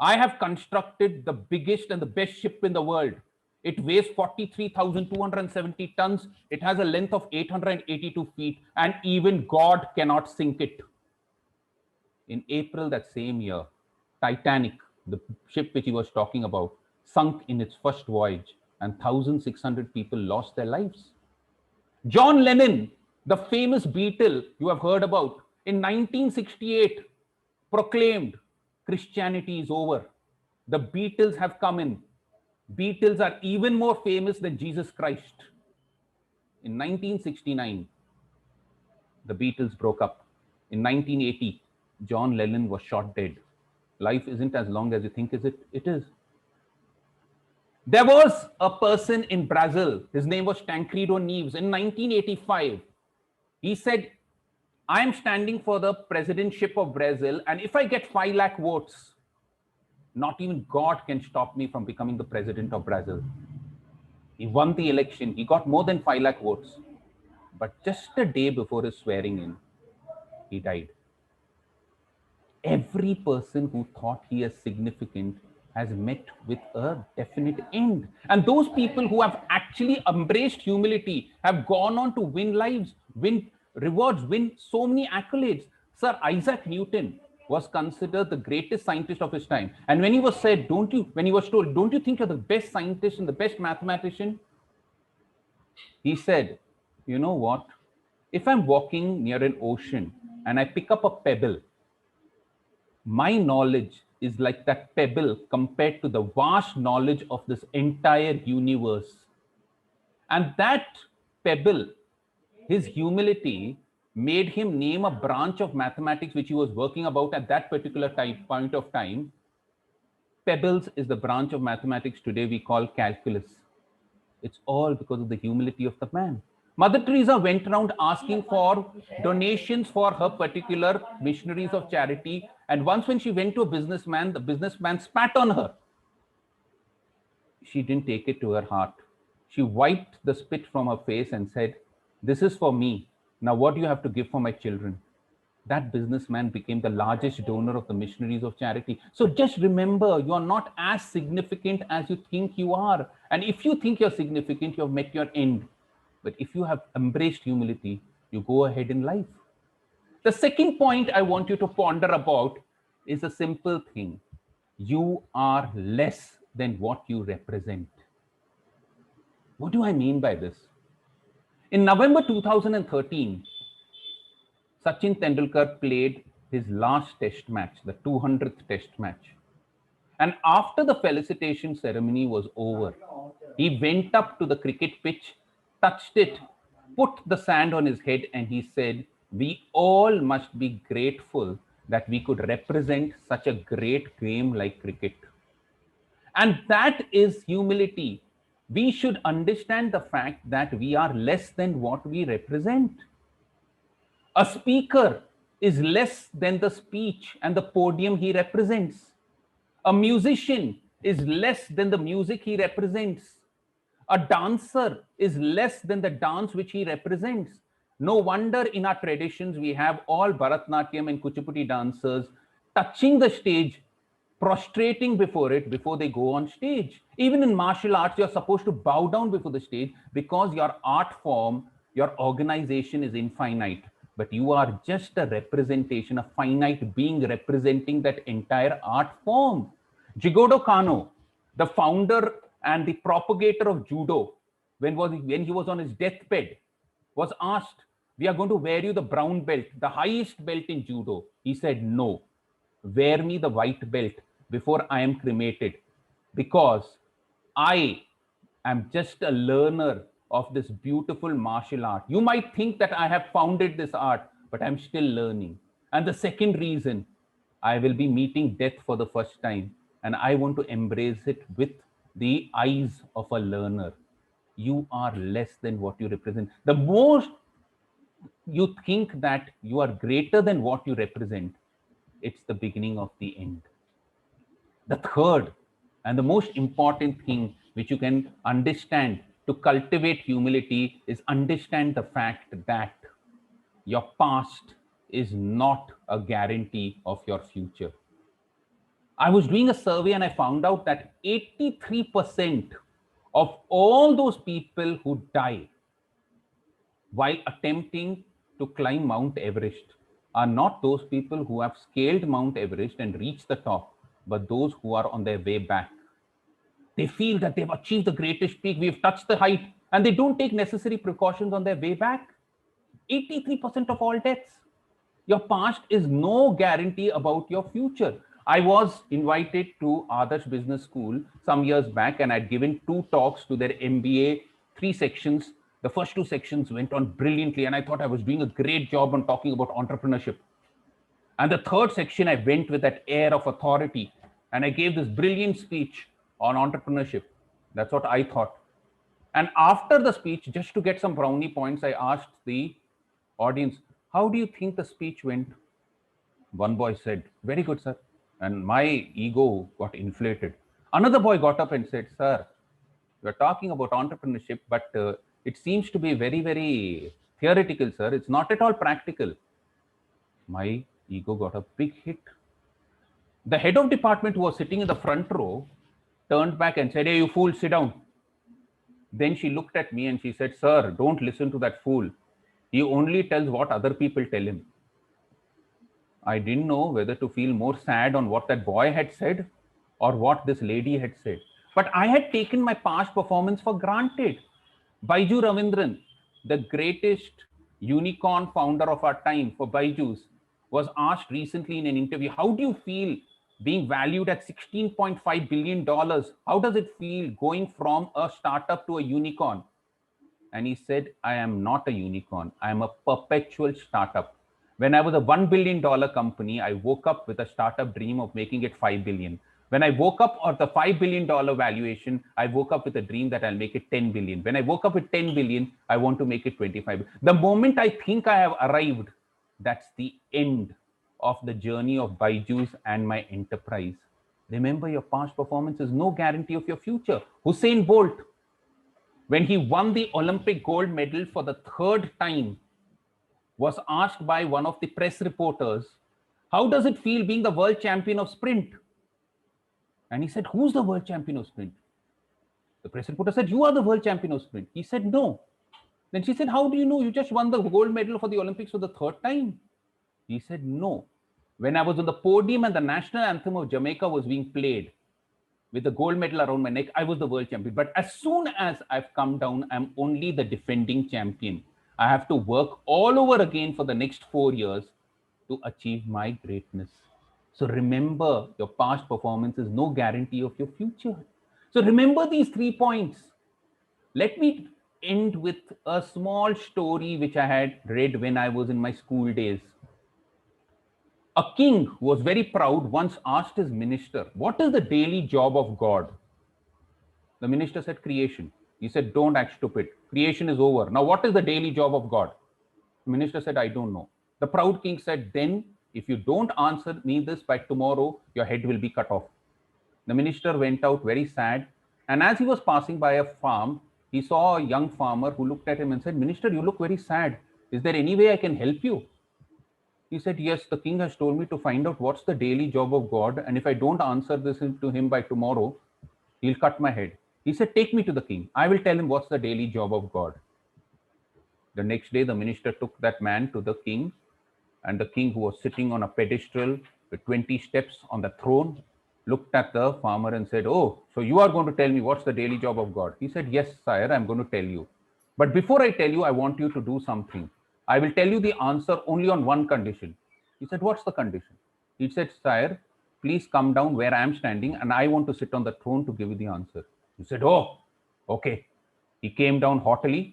"I have constructed the biggest and the best ship in the world. It weighs 43,270 tons. It has a length of 882 feet, and even God cannot sink it." In April that same year, Titanic, the ship which he was talking about, sunk in its first voyage, and 1,600 people lost their lives. John Lennon, the famous Beatle you have heard about, in 1968 proclaimed, "Christianity is over. The Beatles have come in. Beatles are even more famous than Jesus Christ." In 1969, the Beatles broke up. In 1980, John Lennon was shot dead. Life isn't as long as you think it is. There was a person in Brazil, his name was Tancredo Neves. In 1985, he said, "I am standing for the presidentship of Brazil, and if I get 5 lakh votes, not even God can stop me from becoming the president of Brazil." He won the election. He got more than 5 lakh votes. But just a day before his swearing in, he died. Every person who thought he is significant has met with a definite end. And those people who have actually embraced humility have gone on to win lives, win rewards, win so many accolades. Sir Isaac Newton was considered the greatest scientist of his time. And when he was said, when he was told, don't you think you're the best scientist and the best mathematician? He said, you know what? If I'm walking near an ocean and I pick up a pebble, my knowledge is like that pebble compared to the vast knowledge of this entire universe. And that pebble, his humility, made him name a branch of mathematics which he was working about at that particular point of time. Pebbles is the branch of mathematics today we call calculus. It's all because of the humility of the man. Mother Teresa went around asking for donations for her particular missionaries of charity. And once when she went to a businessman, the businessman spat on her. She didn't take it to her heart. She wiped the spit from her face and said, this is for me. Now what do you have to give for my children? That businessman became the largest donor of the missionaries of charity. So just remember, you are not as significant as you think you are. And if you think you're significant, you have met your end. But if you have embraced humility, you go ahead in life. The second point I want you to ponder about is a simple thing. You are less than what you represent. What do I mean by this? In November 2013, Sachin Tendulkar played his last test match, the 200th test match. And after the felicitation ceremony was over, he went up to the cricket pitch, touched it, put the sand on his head, and he said, we all must be grateful that we could represent such a great game like cricket. And that is humility. We should understand the fact that we are less than what we represent. A speaker is less than the speech and the podium he represents. A musician is less than the music he represents. A dancer is less than the dance which he represents. No wonder in our traditions we have all Bharatnatyam and Kuchipudi dancers touching the stage, prostrating before it before they go on stage. Even in martial arts, you're supposed to bow down before the stage because your art form, your organization is infinite. But you are just a representation, a finite being representing that entire art form. Jigoro Kano, the founder and the propagator of judo, when he was on his deathbed, was asked, we are going to wear you the brown belt, the highest belt in judo. He said, no, wear me the white belt before I am cremated, because I am just a learner of this beautiful martial art. You might think that I have founded this art, but I'm still learning. And the second reason, I will be meeting death for the first time, and I want to embrace it with the eyes of a learner. You are less than what you represent. The more you think that you are greater than what you represent, it's the beginning of the end. The third and the most important thing which you can understand to cultivate humility is understand the fact that your past is not a guarantee of your future. I was doing a survey and I found out that 83% of all those people who die while attempting to climb Mount Everest are not those people who have scaled Mount Everest and reached the top, but those who are on their way back. They feel that they've achieved the greatest peak, we've touched the height, and they don't take necessary precautions on their way back. 83% of all deaths. Your past is no guarantee about your future. I was invited to Adarsh Business School some years back, and I'd given 2 talks to their MBA, 3 sections. The first 2 sections went on brilliantly, and I thought I was doing a great job on talking about entrepreneurship. And the third section, I went with that air of authority, and I gave this brilliant speech on entrepreneurship. That's what I thought. And after the speech, just to get some brownie points, I asked the audience, how do you think the speech went? One boy said, very good, sir. And my ego got inflated. Another boy got up and said, sir, we're talking about entrepreneurship, but it seems to be very, very theoretical, sir. It's not at all practical. My ego got a big hit. The head of department who was sitting in the front row turned back and said, "Hey, you fool, sit down." Then she looked at me and she said, "Sir, don't listen to that fool. He only tells what other people tell him." I didn't know whether to feel more sad on what that boy had said or what this lady had said. But I had taken my past performance for granted. Baiju Ravindran, the greatest unicorn founder of our time for Baiju's, was asked recently in an interview, "How do you feel being valued at $16.5 billion? How does it feel going from a startup to a unicorn?" And he said, "I am not a unicorn. I am a perpetual startup. When I was a $1 billion company, I woke up with a startup dream of making it 5 billion. When I woke up at the $5 billion valuation, I woke up with a dream that I'll make it 10 billion. When I woke up with 10 billion, I want to make it 25 billion. The moment I think I have arrived, that's the end of the journey of Baiju's and my enterprise. Remember, your past performance is no guarantee of your future. Usain Bolt, when he won the Olympic gold medal for the third time, was asked by one of the press reporters, "How does it feel being the world champion of sprint?" And he said, "Who's the world champion of sprint?" The press reporter said, "You are the world champion of sprint." He said, "No." Then she said, "How do you know? You just won the gold medal for the Olympics for the third time." He said, "No. When I was on the podium and the national anthem of Jamaica was being played with the gold medal around my neck, I was the world champion. But as soon as I've come down, I'm only the defending champion. I have to work all over again for the next 4 years to achieve my greatness." So remember, your past performance is no guarantee of your future. So remember these 3 points. Let me end with a small story which I had read when I was in my school days. A king who was very proud once asked his minister, "What is the daily job of God?" The minister said, "Creation." He said, "Don't act stupid. Creation is over. Now, what is the daily job of God?" The minister said, "I don't know." The proud king said, "Then, if you don't answer me this by tomorrow, your head will be cut off." The minister went out very sad. And as he was passing by a farm, he saw a young farmer who looked at him and said, "Minister, you look very sad. Is there any way I can help you?" He said, "Yes, the king has told me to find out what's the daily job of God. And if I don't answer this to him by tomorrow, he'll cut my head." He said, "Take me to the king. I will tell him what's the daily job of God." The next day, the minister took that man to the king, and the king, who was sitting on a pedestal with 20 steps on the throne, looked at the farmer and said, "Oh, so you are going to tell me what's the daily job of God?" He said, "Yes, sire, I'm going to tell you. But before I tell you, I want you to do something. I will tell you the answer only on one condition." He said, "What's the condition?" He said, "Sire, please come down where I am standing, and I want to sit on the throne to give you the answer." He said, "Oh, okay." He came down haughtily.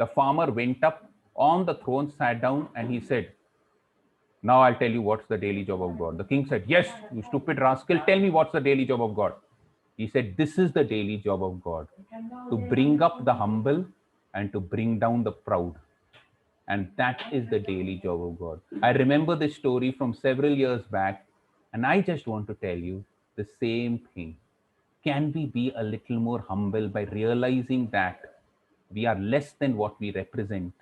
The farmer went up on the throne, sat down, and he said, "Now I'll tell you what's the daily job of God." The king said, "Yes, you stupid rascal, tell me what's the daily job of God." He said, "This is the daily job of God, to bring up the humble and to bring down the proud. And that is the daily job of God." I remember this story from several years back, and I just want to tell you the same thing. Can we be a little more humble by realizing that we are less than what we represent?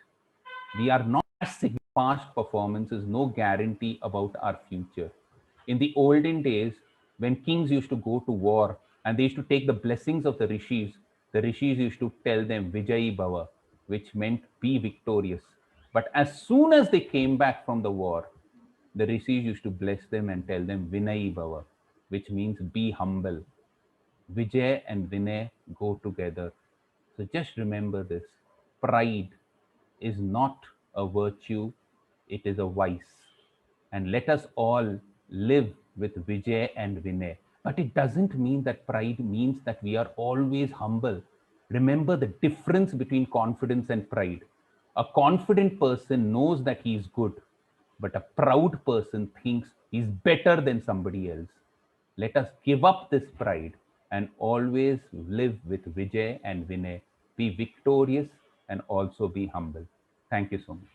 We are not as significant. Past performance is no guarantee about our future. In the olden days, when kings used to go to war and they used to take the blessings of the rishis used to tell them Vijayi Bhava, which meant be victorious. But as soon as they came back from the war, the rishis used to bless them and tell them Vinayi Bhava, which means be humble. Vijay and Vinay go together. So just remember this. Pride is not a virtue, it is a vice. And let us all live with Vijay and Vinay. But it doesn't mean that pride means that we are always humble. Remember the difference between confidence and pride. A confident person knows that he is good, but a proud person thinks he's better than somebody else. Let us give up this pride and always live with Vijay and Vinay. Be victorious and also be humble. Thank you so much.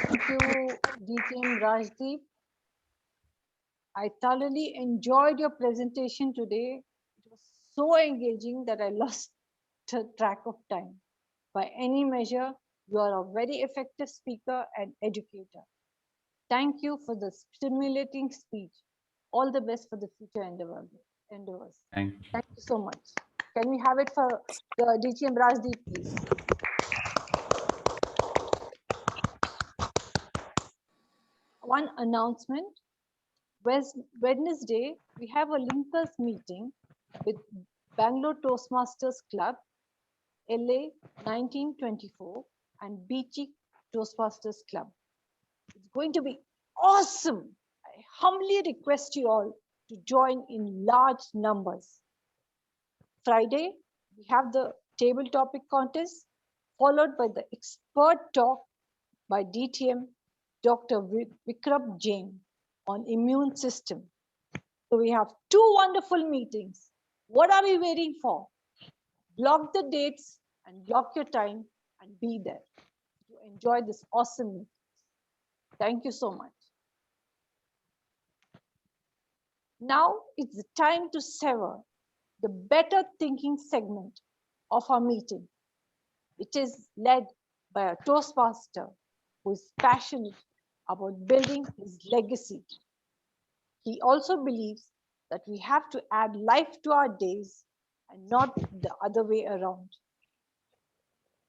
Thank you, DTM Rajdeep. I thoroughly enjoyed your presentation today. It was so engaging that I lost track of time. By any measure, you are a very effective speaker and educator. Thank you for the stimulating speech. All the best for the future endeavors. Thank Thank you so much. Can we have it for the DTM Rajdeep, please? One announcement. Wednesday, we have a linkers meeting with Bangalore Toastmasters Club, LA 1924, and BT Toastmasters Club. It's going to be awesome. I humbly request you all to join in large numbers. Friday, we have the table topic contest, followed by the expert talk by DTM Dr. Vikram Jain on immune system. So we have two wonderful meetings. What are we waiting for? Block the dates and block your time and be there to enjoy this awesome meeting. Thank you so much. Now it's the time to sever the better thinking segment of our meeting. It is led by a Toastmaster who is passionate about building his legacy. He also believes that we have to add life to our days and not the other way around,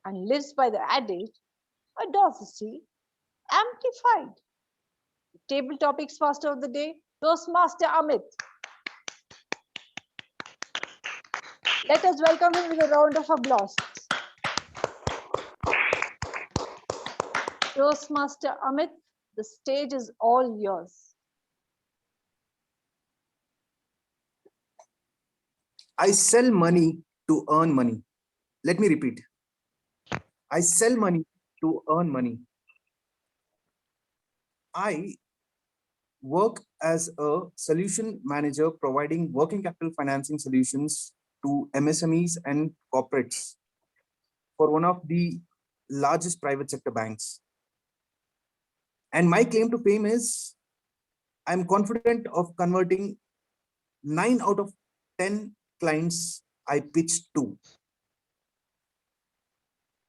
and lives by the adage, audacity amplified. The table topics master of the day, Toastmaster Amit. Let us welcome him with a round of applause. Toastmaster Amit, the stage is all yours. I sell money to earn money. Let me repeat. I sell money to earn money. I work as a solution manager providing working capital financing solutions to MSMEs and corporates for one of the largest private sector banks. And my claim to fame is I'm confident of converting 9 out of 10 clients I pitched to.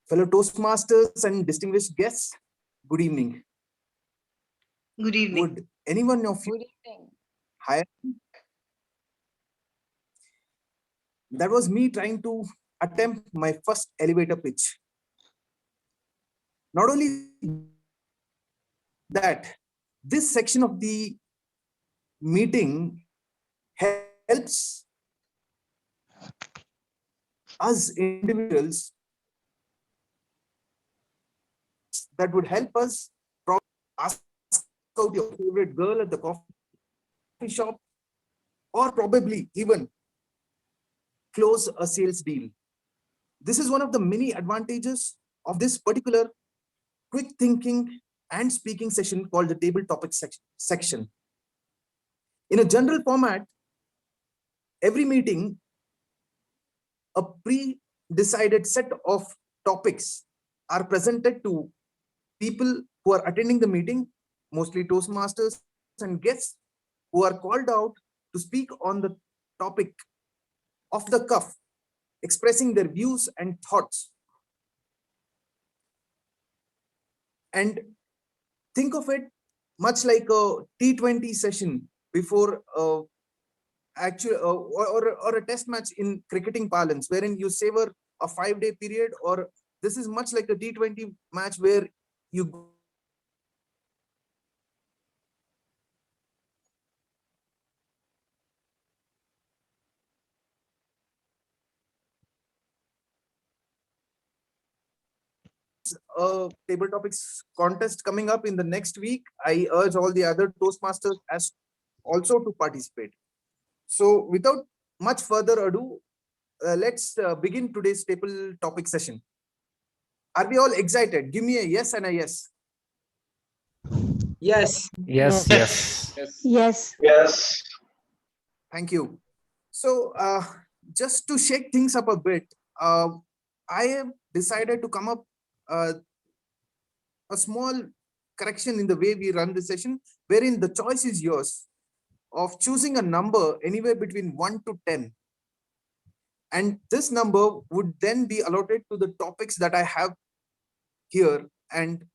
Fellow Toastmasters and distinguished guests, good evening. Good evening. Would anyone of you hire me? That was me trying to attempt my first elevator pitch. Not only that, this section of the meeting helps us individuals that would help us ask out your favorite girl at the coffee shop, or probably even close a sales deal. This is one of the many advantages of this particular quick thinking and speaking session called the table topic section. In a general format, every meeting, a pre-decided set of topics are presented to people who are attending the meeting, mostly Toastmasters and guests who are called out to speak on the topic off the cuff, expressing their views and thoughts. And think of it much like a T20 session before or a test match in cricketing parlance, wherein you savor a 5-day period, or this is much like a T20 match where you table topics contest coming up in the next week. I urge all the other Toastmasters as also to participate. So without much further ado, let's begin today's table topic session. Are we all excited? Give me a yes and a yes. Yes. Yes, yes. Yes. Yes. Thank you. So just to shake things up a bit, I have decided to come up a small correction in the way we run the session, wherein the choice is yours of choosing a number anywhere between 1 to 10 And this number would then be allotted to the topics that I have here. And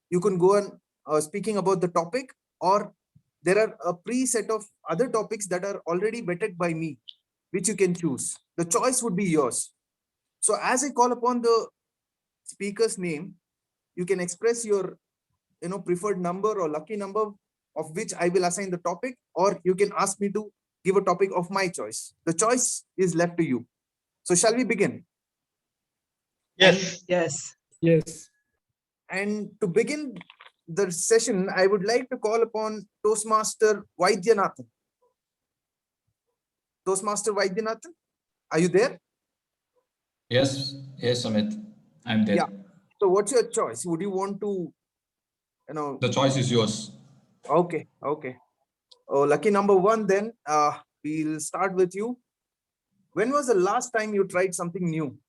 you can go on speaking about the topic, or there are a preset of other topics that are already vetted by me, which you can choose. The choice would be yours. So as I call upon the speaker's name, you can express your preferred number or lucky number of which I will assign the topic, or you can ask me to give a topic of my choice. The choice is left to you. So shall we begin? Yes. Yes. Yes. And to begin the session, I would like to call upon Toastmaster Vaidyanathan. Toastmaster Vaidyanathan, are you there? Yes, Amit, I'm there. Yeah. So what's your choice? Would you want to, The choice is yours. Okay, okay. Oh, lucky number one, then we'll start with you. When was the last time you tried something new?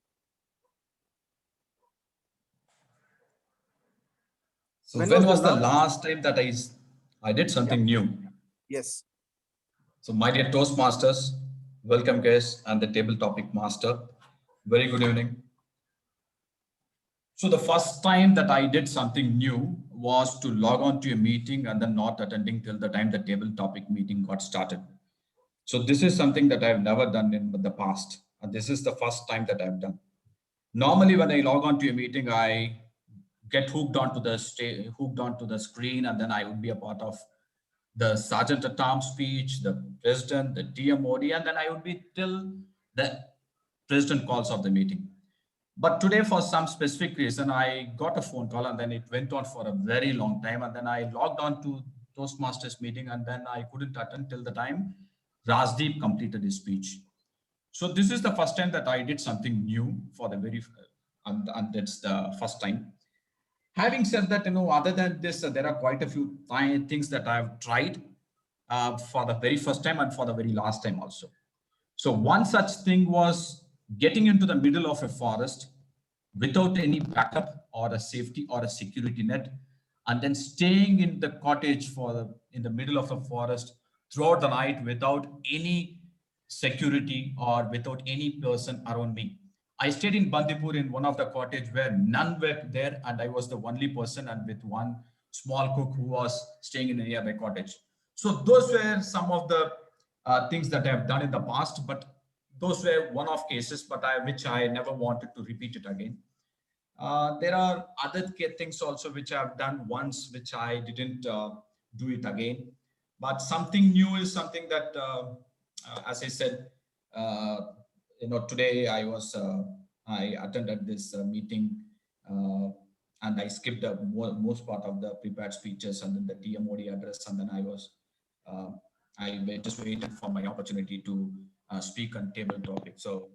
So when was the last time that I did something new? Yes. So my dear Toastmasters, welcome guests and the table topic master. Very good evening. So the first time that I did something new was to log on to a meeting and then not attending till the time the table topic meeting got started. So this is something that I've never done in the past. And this is the first time that I've done. Normally, when I log on to a meeting, I get hooked onto the screen, and then I would be a part of the Sergeant at Arms speech, the president, the TMOD, and then I would be till the president calls of the meeting. But today, for some specific reason, I got a phone call, and then it went on for a very long time. And then I logged on to Toastmasters meeting, and then I couldn't attend till the time Rajdeep completed his speech. So this is the first time that I did something new for the and it's the first time. Having said that, other than this, there are quite a few things that I've tried for the very first time and for the very last time also. So one such thing was getting into the middle of a forest without any backup or a safety or a security net, and then staying in the cottage in the middle of a forest throughout the night without any security or without any person around me. I stayed in Bandipur in one of the cottage where none were there, and I was the only person, and with one small cook who was staying in a nearby cottage. So those were some of the things that I have done in the past, but those were one-off cases, but which I never wanted to repeat it again. There are other things also which I've done once, which I didn't do it again. But something new is something that, as I said, today I attended this meeting and I skipped the most part of the prepared speeches and then the TMOD address, and then I just waited for my opportunity to speak on table topic. So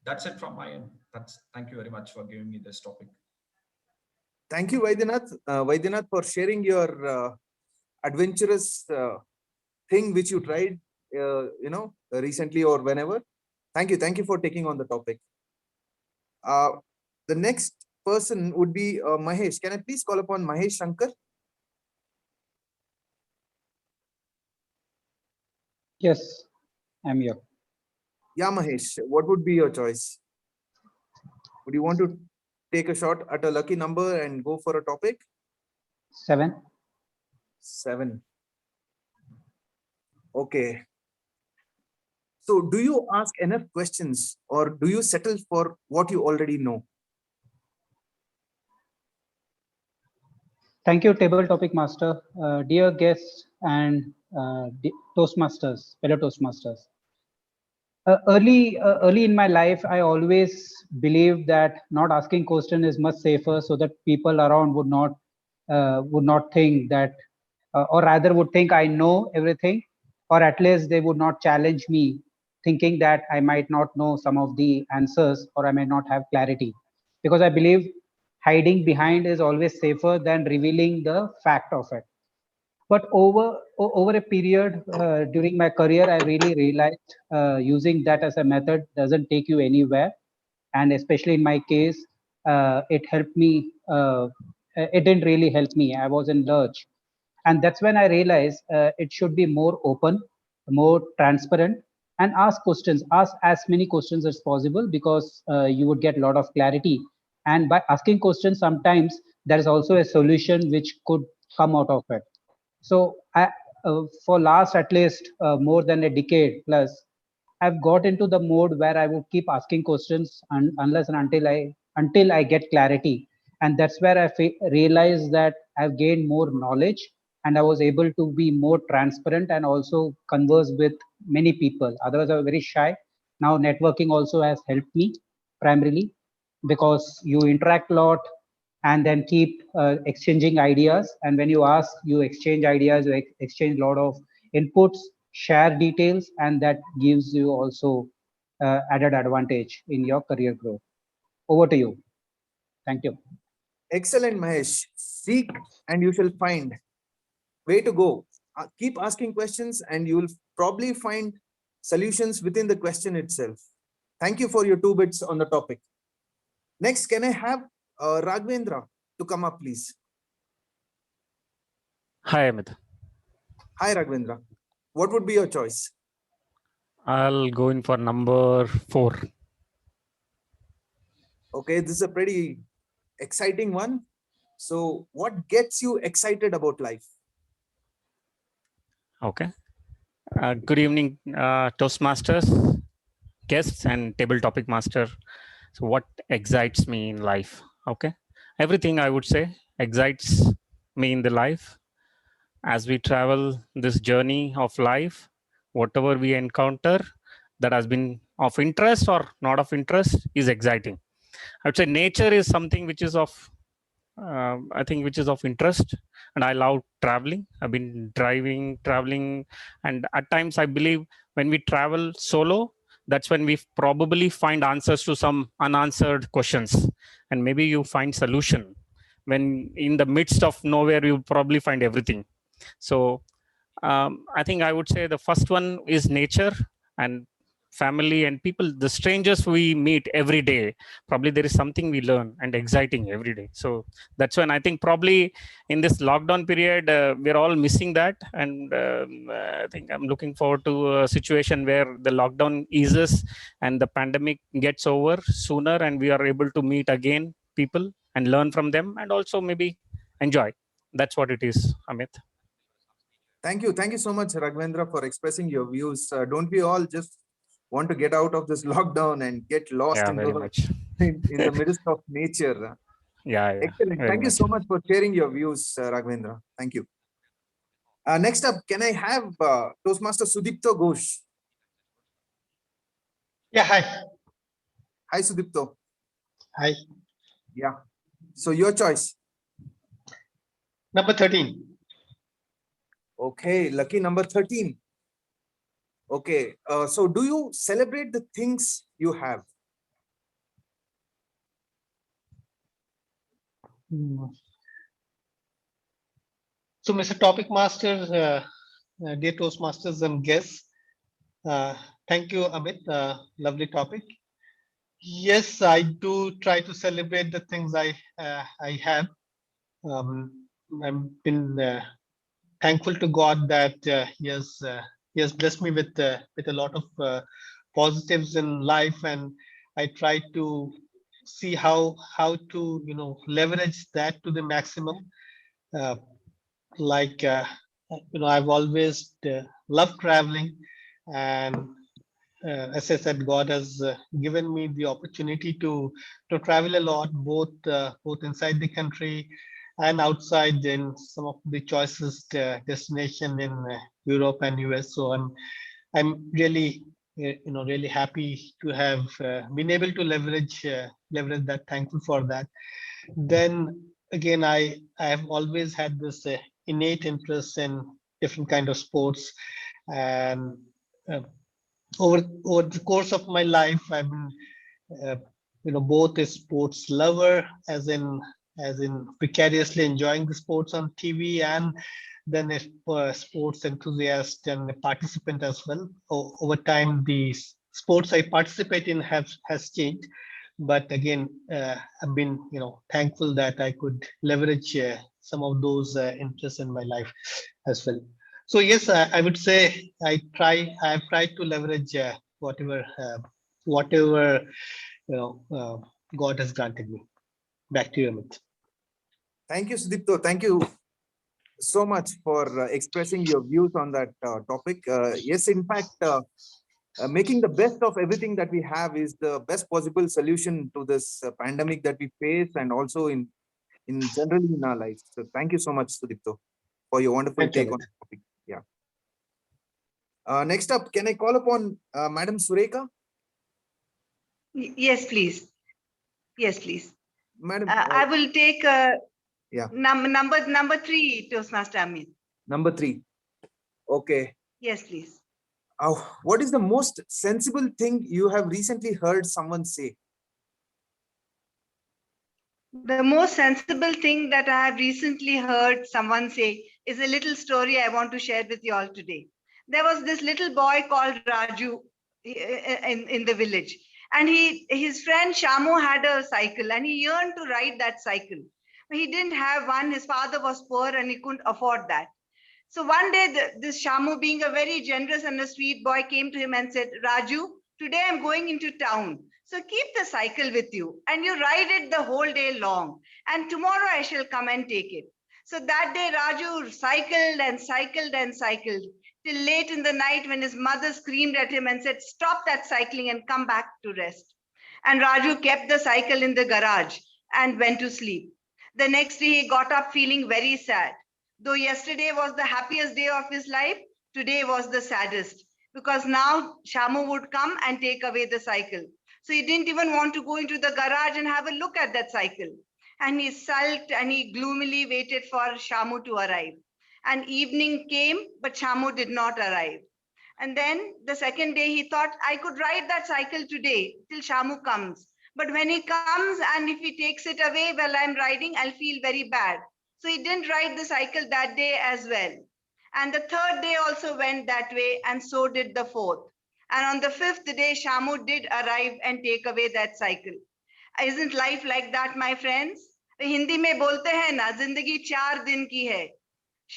that's it from my end. Thank you very much for giving me this topic. Thank you, Vaidyanath, for sharing your adventurous thing which you tried, recently or whenever. Thank you for taking on the topic. The next person would be Mahesh. Can I please call upon Mahesh Shankar? Yes, I'm here. Yeah, Mahesh, what would be your choice? Would you want to take a shot at a lucky number and go for a topic? 7. 7. Okay. So do you ask enough questions, or do you settle for what you already know? Thank you, table topic master. Dear guests and Toastmasters, fellow Toastmasters. Early in my life, I always believed that not asking question is much safer, so that people around would not think that, or rather would think I know everything, or at least they would not challenge me, thinking that I might not know some of the answers or I may not have clarity, because I believe hiding behind is always safer than revealing the fact of it. But over a period during my career, I really realized using that as a method doesn't take you anywhere. And especially in my case, it helped me. It didn't really help me. I was in lurch. And that's when I realized it should be more open, more transparent, and ask questions. Ask as many questions as possible, because you would get a lot of clarity. And by asking questions, sometimes there is also a solution which could come out of it. So for last at least more than a decade plus, I've got into the mode where I would keep asking questions unless and until I get clarity. And that's where I realized that I've gained more knowledge, and I was able to be more transparent and also converse with many people. Otherwise, I was very shy. Now networking also has helped me primarily, because you interact a lot and then keep exchanging ideas. And when you ask, you exchange ideas, you exchange a lot of inputs, share details, and that gives you also added advantage in your career growth. Over to you. Thank you. Excellent, Mahesh. Seek and you shall find. Way to go. Keep asking questions and you will probably find solutions within the question itself. Thank you for your 2 bits on the topic. Next, can I have Raghavendra to come up, please? Hi, Amit. Hi, Raghavendra. What would be your choice? I'll go in for number 4. Okay, this is a pretty exciting one. So what gets you excited about life? Okay. Good evening, Toastmasters, guests, and table topic master. So what excites me in life? Okay. Everything, I would say, excites me in the life. As we travel this journey of life, whatever we encounter that has been of interest or not of interest is exciting. I would say nature is something which is of I think which is of interest, and I love traveling. I've been traveling, and at times I believe when we travel solo, that's when we probably find answers to some unanswered questions, and maybe you find solution. When in the midst of nowhere, you probably find everything. So I think I would say the first one is nature and family and people, the strangers we meet every day. Probably there is something we learn and exciting every day. So that's when I think probably in this lockdown period, we're all missing that. And I think I'm looking forward to a situation where the lockdown eases and the pandemic gets over sooner and we are able to meet again people and learn from them and also maybe enjoy. That's what it is, Amit. Thank you. Thank you so much, Raghavendra, for expressing your views. Don't we all just want to get out of this lockdown and get lost in the midst of nature? Yeah. Excellent. Thank you so much for sharing your views, Raghavendra. Thank you. Next up, can I have Toastmaster Sudipto Ghosh? Yeah, hi. Hi, Sudipto. Hi. Yeah. So your choice. Number 13. Okay, lucky number 13. Okay, so do you celebrate the things you have? So, Mr. Topic Master, dear Toastmasters and guests, thank you, Amit. Lovely topic. Yes, I do try to celebrate the things I have. I've been thankful to God that He has blessed me with a lot of positives in life, and I try to see how to leverage that to the maximum. I've always loved traveling, and as I said, God has given me the opportunity to travel a lot, both inside the country and outside in some of the choicest destination in Europe and US. So I'm really really happy to have been able to leverage that. Thankful for that. Then again, I have always had this innate interest in different kind of sports, and over the course of my life, I've been both a sports lover, as in precariously enjoying the sports on TV, and then a sports enthusiast and a participant as well. Over time, the sports I participate in has changed, but again, I've been thankful that I could leverage some of those interests in my life as well. So yes, I would say I have tried to leverage whatever God has granted me. Back to you, Amit. Thank you, Sudipto. Thank you so much for expressing your views on that topic. Yes, in fact, making the best of everything that we have is the best possible solution to this pandemic that we face, and also in generally in our lives. So thank you so much, Sudipto, for your wonderful Thank you, take on Amit. the topic. Yeah. Next up, can I call upon Madam Sureka? Yes, please. Yes, please. Madam, I will take yeah, number 3, Toastmaster Amit. number 3. Okay. Yes, please. What is the most sensible thing you have recently heard someone say? The most sensible thing that I have recently heard someone say is a little story I want to share with you all today. There was this little boy called Raju in the village, and his friend Shamu had a cycle, and he yearned to ride that cycle. He didn't have one. His father was poor and he couldn't afford that. So one day, this Shamu, being a very generous and a sweet boy, came to him and said, Raju, today I'm going into town. So keep the cycle with you and you ride it the whole day long. And tomorrow I shall come and take it. So that day, Raju cycled and cycled and cycled till late in the night, when his mother screamed at him and said, stop that cycling and come back to rest. And Raju kept the cycle in the garage and went to sleep. The next day, he got up feeling very sad. Though yesterday was the happiest day of his life, today was the saddest, because now Shamu would come and take away the cycle. So he didn't even want to go into the garage and have a look at that cycle. And he sulked and he gloomily waited for Shamu to arrive. And evening came, but Shamu did not arrive. And then the second day, he thought, I could ride that cycle today till Shamu comes. But when he comes and if he takes it away while I'm riding, I'll feel very bad. So he didn't ride the cycle that day as well. And the third day also went that way, and so did the fourth. And on the fifth day, Shamu did arrive and take away that cycle. Isn't life like that, my friends? Hindi में बोलते हैं ना, जिंदगी 4 दिन की है.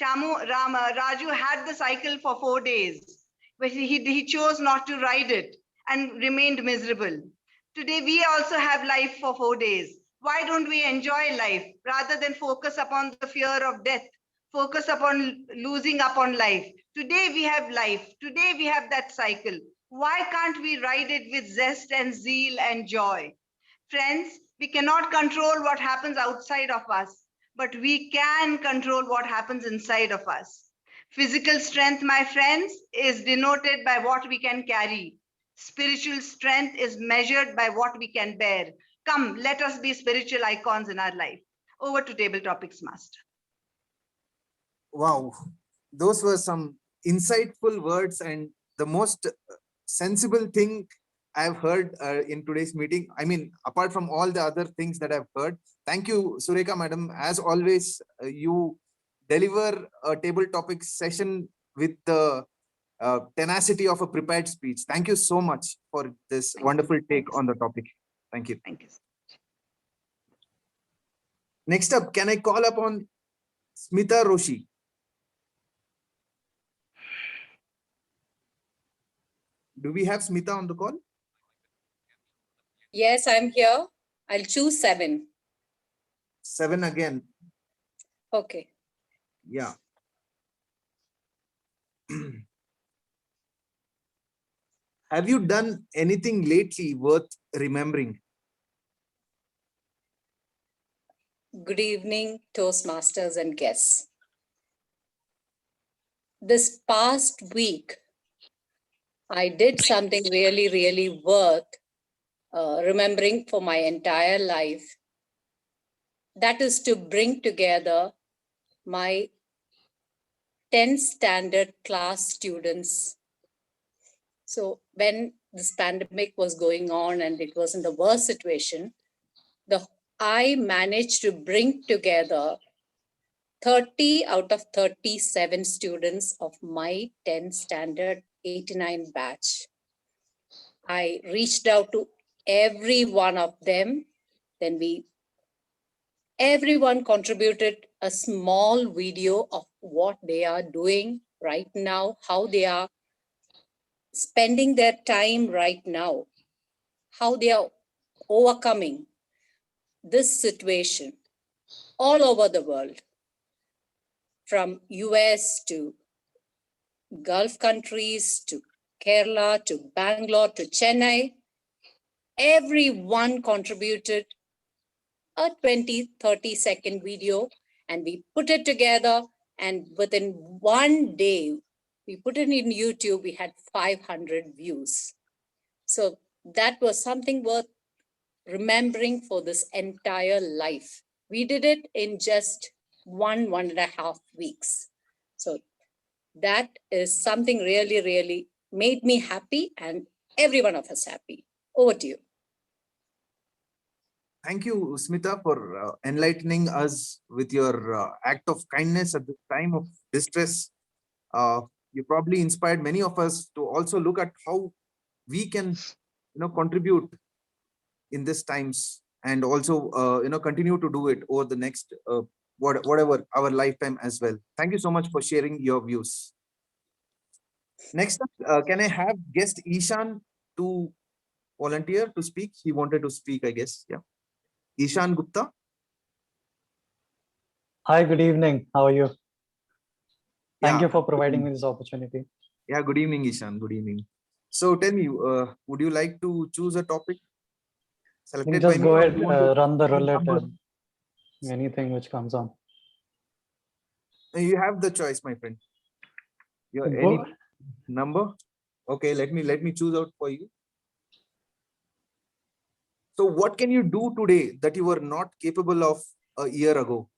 Raju had the cycle for 4 days, but he chose not to ride it and remained miserable. Today, we also have life for 4 days. Why don't we enjoy life rather than focus upon the fear of death, focus upon losing upon life? Today, we have life. Today, we have that cycle. Why can't we ride it with zest and zeal and joy? Friends, we cannot control what happens outside of us, but we can control what happens inside of us. Physical strength, my friends, is denoted by what we can carry. Spiritual strength is measured by what we can bear. Come, let us be spiritual icons in our life. Over to Table Topics Master. Wow, those were some insightful words and the most sensible thing I've heard in today's meeting. I mean, apart from all the other things that I've heard. Thank you, Sureka Madam. As always, you deliver a table topics session with the tenacity of a prepared speech. Thank you so much for this wonderful take on the topic. Thank you. Thank you. Next up, can I call upon Smita Roshi? Do we have Smita on the call? Yes, I'm here. I'll choose 7. 7 again. Okay. Yeah. Have you done anything lately worth remembering? Good evening, Toastmasters and guests. This past week, I did something really, really worth remembering for my entire life. That is to bring together my 10th standard class students. So when this pandemic was going on and it was in the worst situation, I managed to bring together 30 out of 37 students of my 10th standard 89 batch. I reached out to every one of them. Then everyone contributed a small video of what they are doing right now, how they are spending their time right now, how they are overcoming this situation all over the world, from US to Gulf countries to Kerala to Bangalore to Chennai. Everyone contributed a 20-30 second video, and we put it together, and within one day, we put it in YouTube, we had 500 views. So that was something worth remembering for this entire life. We did it in just 1.5 weeks. So that is something really, really made me happy and every one of us happy. Over to you. Thank you, Smita, for enlightening us with your act of kindness at the time of distress. You probably inspired many of us to also look at how we can, contribute in these times, and also, continue to do it over the next whatever our lifetime as well. Thank you so much for sharing your views. Next up, can I have guest Ishan to volunteer to speak? He wanted to speak, I guess. Yeah. Ishan Gupta. Hi, good evening. How are you? Thank Yeah. you for providing me this opportunity. Yeah, good evening, Ishan. Good evening. So tell me, would you like to choose a topic You selected can by just me, go or ahead, you want to run the choose roulette number? and anything which comes on. You have the choice, my friend. Your Go. any number? Okay, let me choose out for you. So what can you do today that you were not capable of a year ago?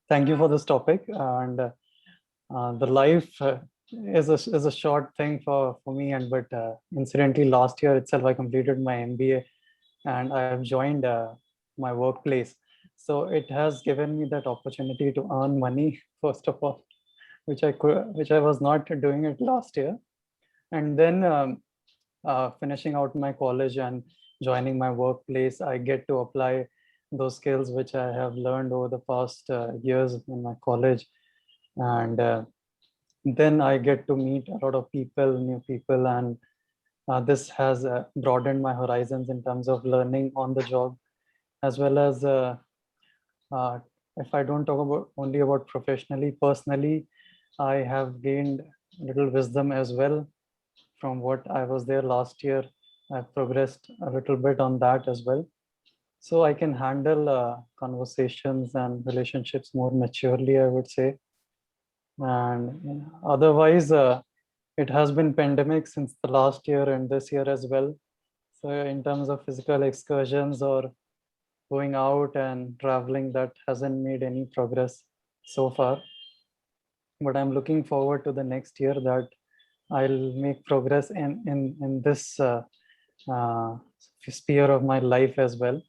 Thank you for this topic. And the life is a short thing for me. But incidentally, last year itself, I completed my MBA and I have joined my workplace. So it has given me that opportunity to earn money, first of all, which I was not doing it last year. And then finishing out my college and joining my workplace, I get to apply those skills which I have learned over the past years in my college. And then I get to meet a lot of people, new people, and this has broadened my horizons in terms of learning on the job, as well as if I don't talk about only about professionally, personally, I have gained a little wisdom as well from what I was there last year. I've progressed a little bit on that as well. So I can handle conversations and relationships more maturely, I would say. And otherwise, it has been pandemic since the last year and this year as well. So in terms of physical excursions or going out and traveling, that hasn't made any progress so far. But I'm looking forward to the next year that I'll make progress in this sphere of my life as well.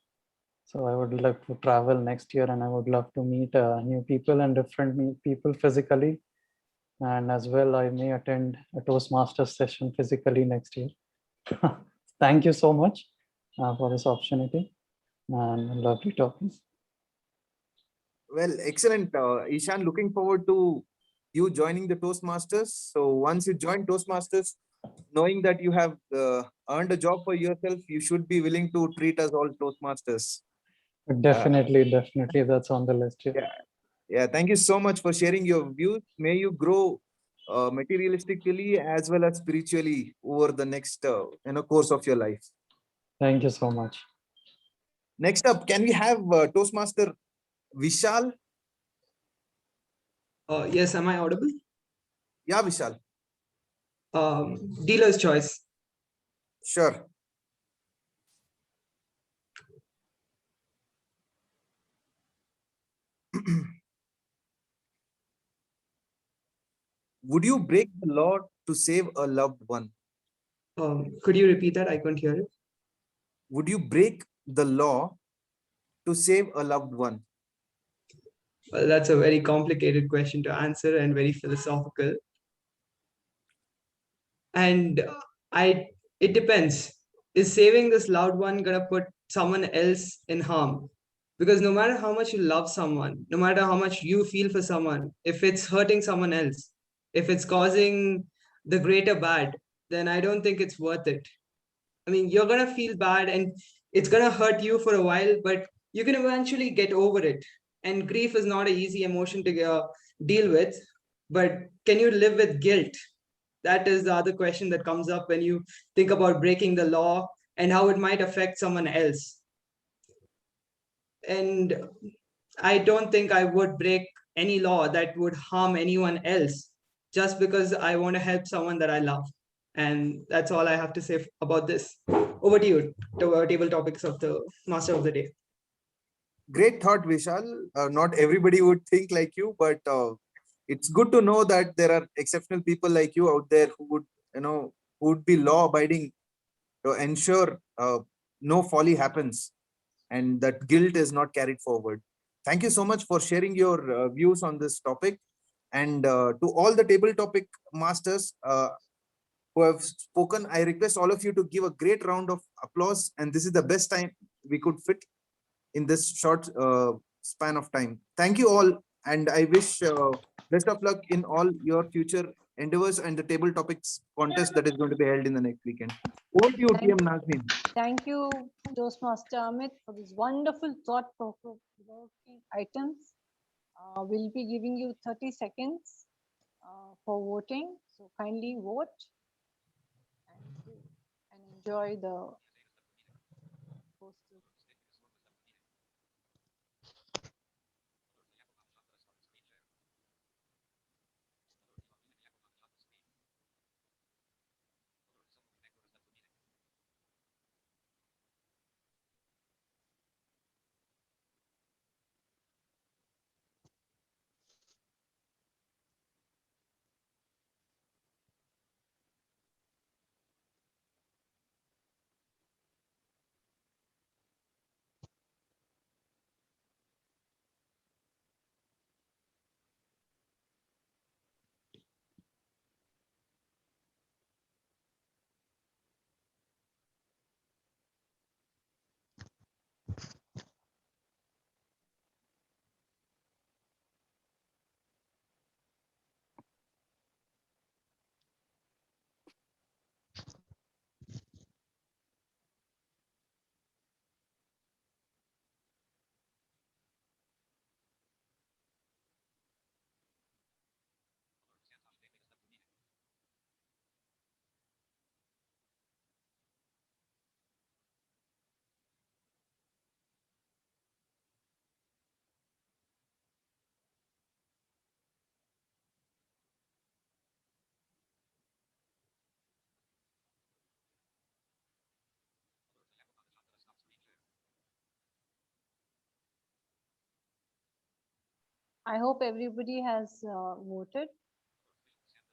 So I would love to travel next year, and I would love to meet new people and different people physically. And as well, I may attend a Toastmasters session physically next year. Thank you so much for this opportunity, and lovely talking. Well, excellent, Ishan. Looking forward to you joining the Toastmasters. So once you join Toastmasters, knowing that you have earned a job for yourself, you should be willing to treat us all Toastmasters. Definitely, that's on the list here. Yeah. Thank you so much for sharing your views. May you grow materialistically as well as spiritually over the next course of your life. Thank you so much. Next up, can we have Toastmaster Vishal? Yes, am I audible? Yeah, Vishal. Dealer's choice. Sure. Would you break the law to save a loved one? Could you repeat that? I couldn't hear it. Would you break the law to save a loved one? Well, that's a very complicated question to answer and very philosophical. And it depends. Is saving this loved one gonna put someone else in harm? Because no matter how much you love someone, no matter how much you feel for someone, if it's hurting someone else, if it's causing the greater bad, then I don't think it's worth it. I mean, you're going to feel bad and it's going to hurt you for a while, but you can eventually get over it. And grief is not an easy emotion to deal with. But can you live with guilt? That is the other question that comes up when you think about breaking the law and how it might affect someone else. And I don't think I would break any law that would harm anyone else just because I want to help someone that I love. And that's all I have to say about this. Over to you, to table topics of the Master of the Day. Great thought, Vishal. Not everybody would think like you, but it's good to know that there are exceptional people like you out there who would, who would be law-abiding to ensure no folly happens and that guilt is not carried forward. Thank you so much for sharing your views on this topic. And to all the table topic masters who have spoken, I request all of you to give a great round of applause. And this is the best time we could fit in this short span of time. Thank you all. And I wish best of luck in all your future endeavors and the table topics contest that is going to be held in the next weekend. Over to you, TM Nazneen. Thank you, Toastmaster Amit, for this wonderful thought-provoking items. We'll be giving you 30 seconds for voting. So kindly vote and enjoy the posted. I hope everybody has voted.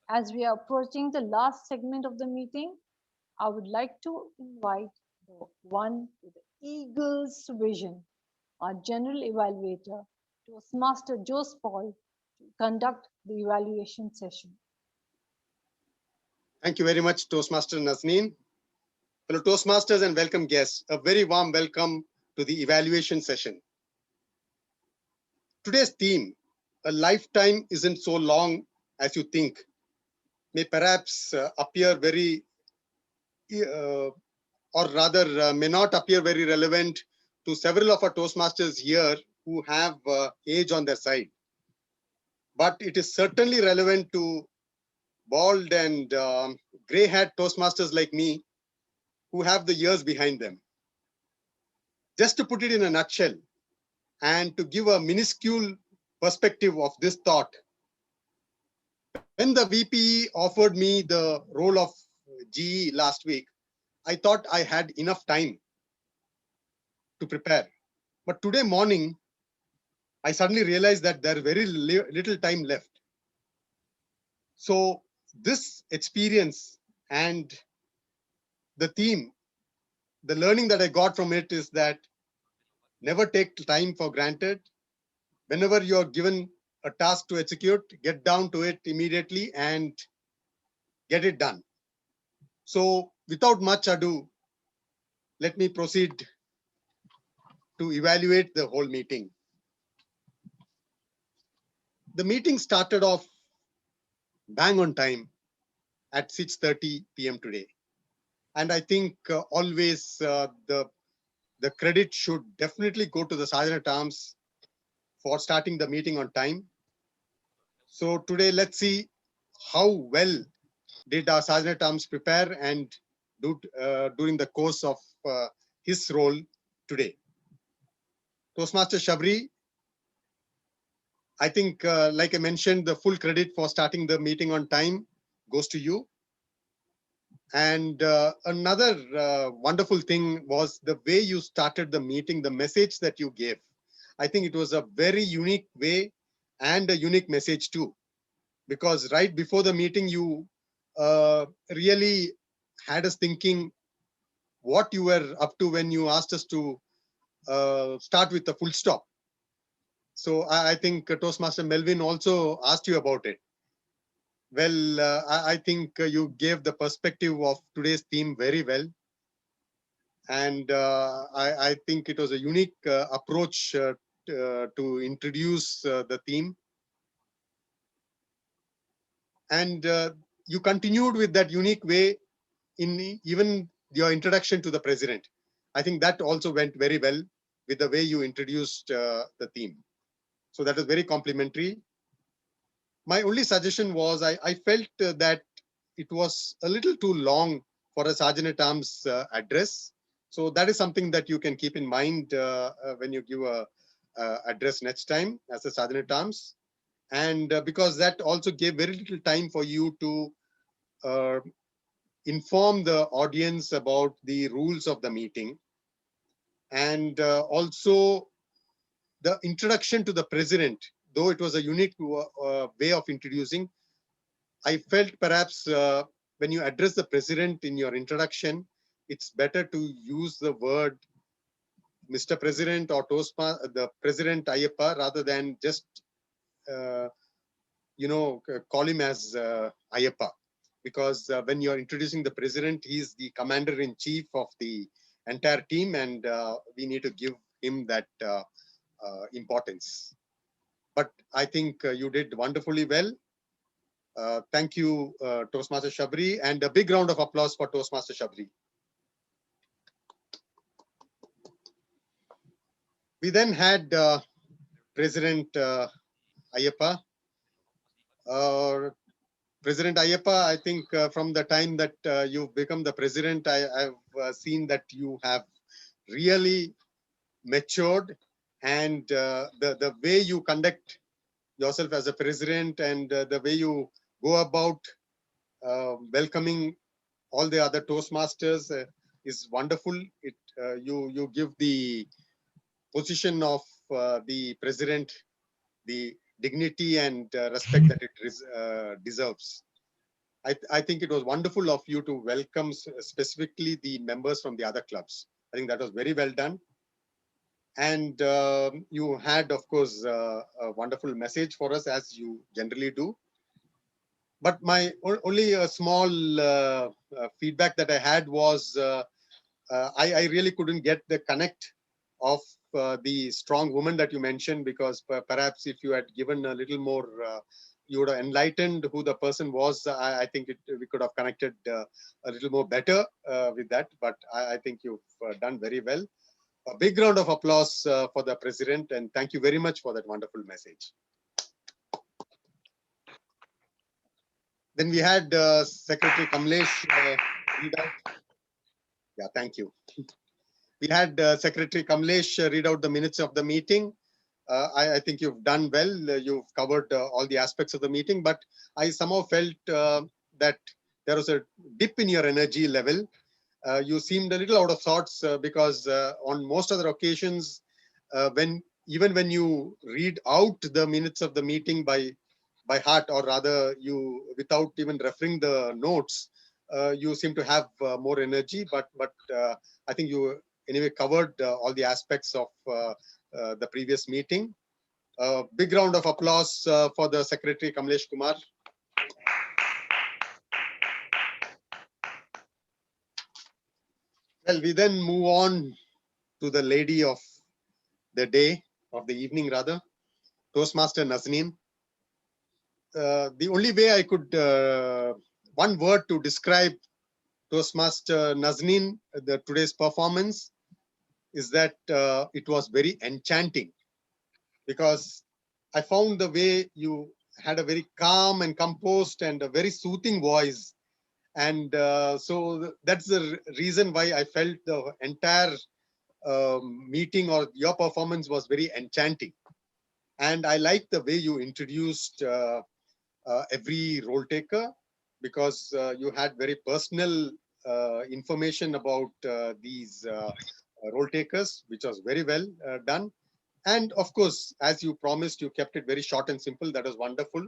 As we are approaching the last segment of the meeting, I would like to invite the one with the eagle's vision, our general evaluator, Toastmaster Jose Paul, to conduct the evaluation session. Thank you very much, Toastmaster Nazneen. Fellow Toastmasters and welcome guests, a very warm welcome to the evaluation session. Today's theme, a lifetime isn't so long as you think, may perhaps appear very, or rather may not appear very relevant to several of our Toastmasters here who have age on their side. But it is certainly relevant to bald and gray-haired Toastmasters like me who have the years behind them. Just to put it in a nutshell and to give a minuscule perspective of this thought, when the VPE offered me the role of GE last week, I thought I had enough time to prepare. But today morning, I suddenly realized that there is very little time left. So this experience and the theme, the learning that I got from it is that never take time for granted. Whenever you're given a task to execute, get down to it immediately and get it done. So without much ado, let me proceed to evaluate the whole meeting. The meeting started off bang on time at 6:30 p.m. today. And I think always the credit should definitely go to the Sergeant at Arms for starting the meeting on time. So today, let's see how well did our Sergeant at Arms prepare and do during the course of his role today. Toastmaster Shabri, I think, like I mentioned, the full credit for starting the meeting on time goes to you. And another wonderful thing was the way you started the meeting, the message that you gave. I think it was a very unique way and a unique message too, because right before the meeting, you really had us thinking what you were up to when you asked us to start with the full stop. So I think Toastmaster Melvin also asked you about it. Well, I think you gave the perspective of today's theme very well. And I think it was a unique approach to introduce the theme. And you continued with that unique way in even your introduction to the president. I think that also went very well with the way you introduced the theme. So that was very complimentary. My only suggestion was I felt that it was a little too long for a Sergeant at Arms address. So that is something that you can keep in mind when you give a address next time as a Sergeant at Arms. And because that also gave very little time for you to inform the audience about the rules of the meeting. And also the introduction to the president, though it was a unique way of introducing, I felt perhaps when you address the president in your introduction, it's better to use the word Mr. President or the President Ayyappa rather than just, call him as Ayyappa. Because when you're introducing the president, he's the commander-in-chief of the entire team, and we need to give him that importance. But I think you did wonderfully well. Thank you, Toastmaster Shabri, and a big round of applause for Toastmaster Shabri. We then had President Ayyappa. President Ayyappa, I think from the time that you've become the president, I've seen that you have really matured, and the way you conduct yourself as a president and the way you go about welcoming all the other Toastmasters is wonderful. You give the position of the president the dignity and respect that it deserves. I think it was wonderful of you to welcome specifically the members from the other clubs. I think that was very well done. And you had, of course, a wonderful message for us, as you generally do. But my only a small feedback that I had was I really couldn't get the connect of the strong woman that you mentioned, because perhaps if you had given a little more, you would have enlightened who the person was. I think we could have connected a little more better with that, but I think you've done very well. A big round of applause for the president, and thank you very much for that wonderful message. Then we had Secretary Kamlesh read out. Yeah, thank you. We had Secretary Kamlesh read out the minutes of the meeting. I think you've done well. You've covered all the aspects of the meeting, but I somehow felt that there was a dip in your energy level. You seemed a little out of sorts because on most other occasions, even when you read out the minutes of the meeting by heart, or rather you without even referring the notes, you seem to have more energy. But I think you anyway covered all the aspects of the previous meeting. Big round of applause for the Secretary Kamlesh Kumar. Well, we then move on to the lady of the day, of the evening rather, Toastmaster Nazneen. The only way I could, one word to describe Toastmaster Nazneen, today's performance, is that it was very enchanting, because I found the way you had a very calm and composed and a very soothing voice. And so that's the reason why I felt the entire meeting or your performance was very enchanting. And I like the way you introduced every role taker, because you had very personal information about these role takers, which was very well done. And of course, as you promised, you kept it very short and simple. That was wonderful.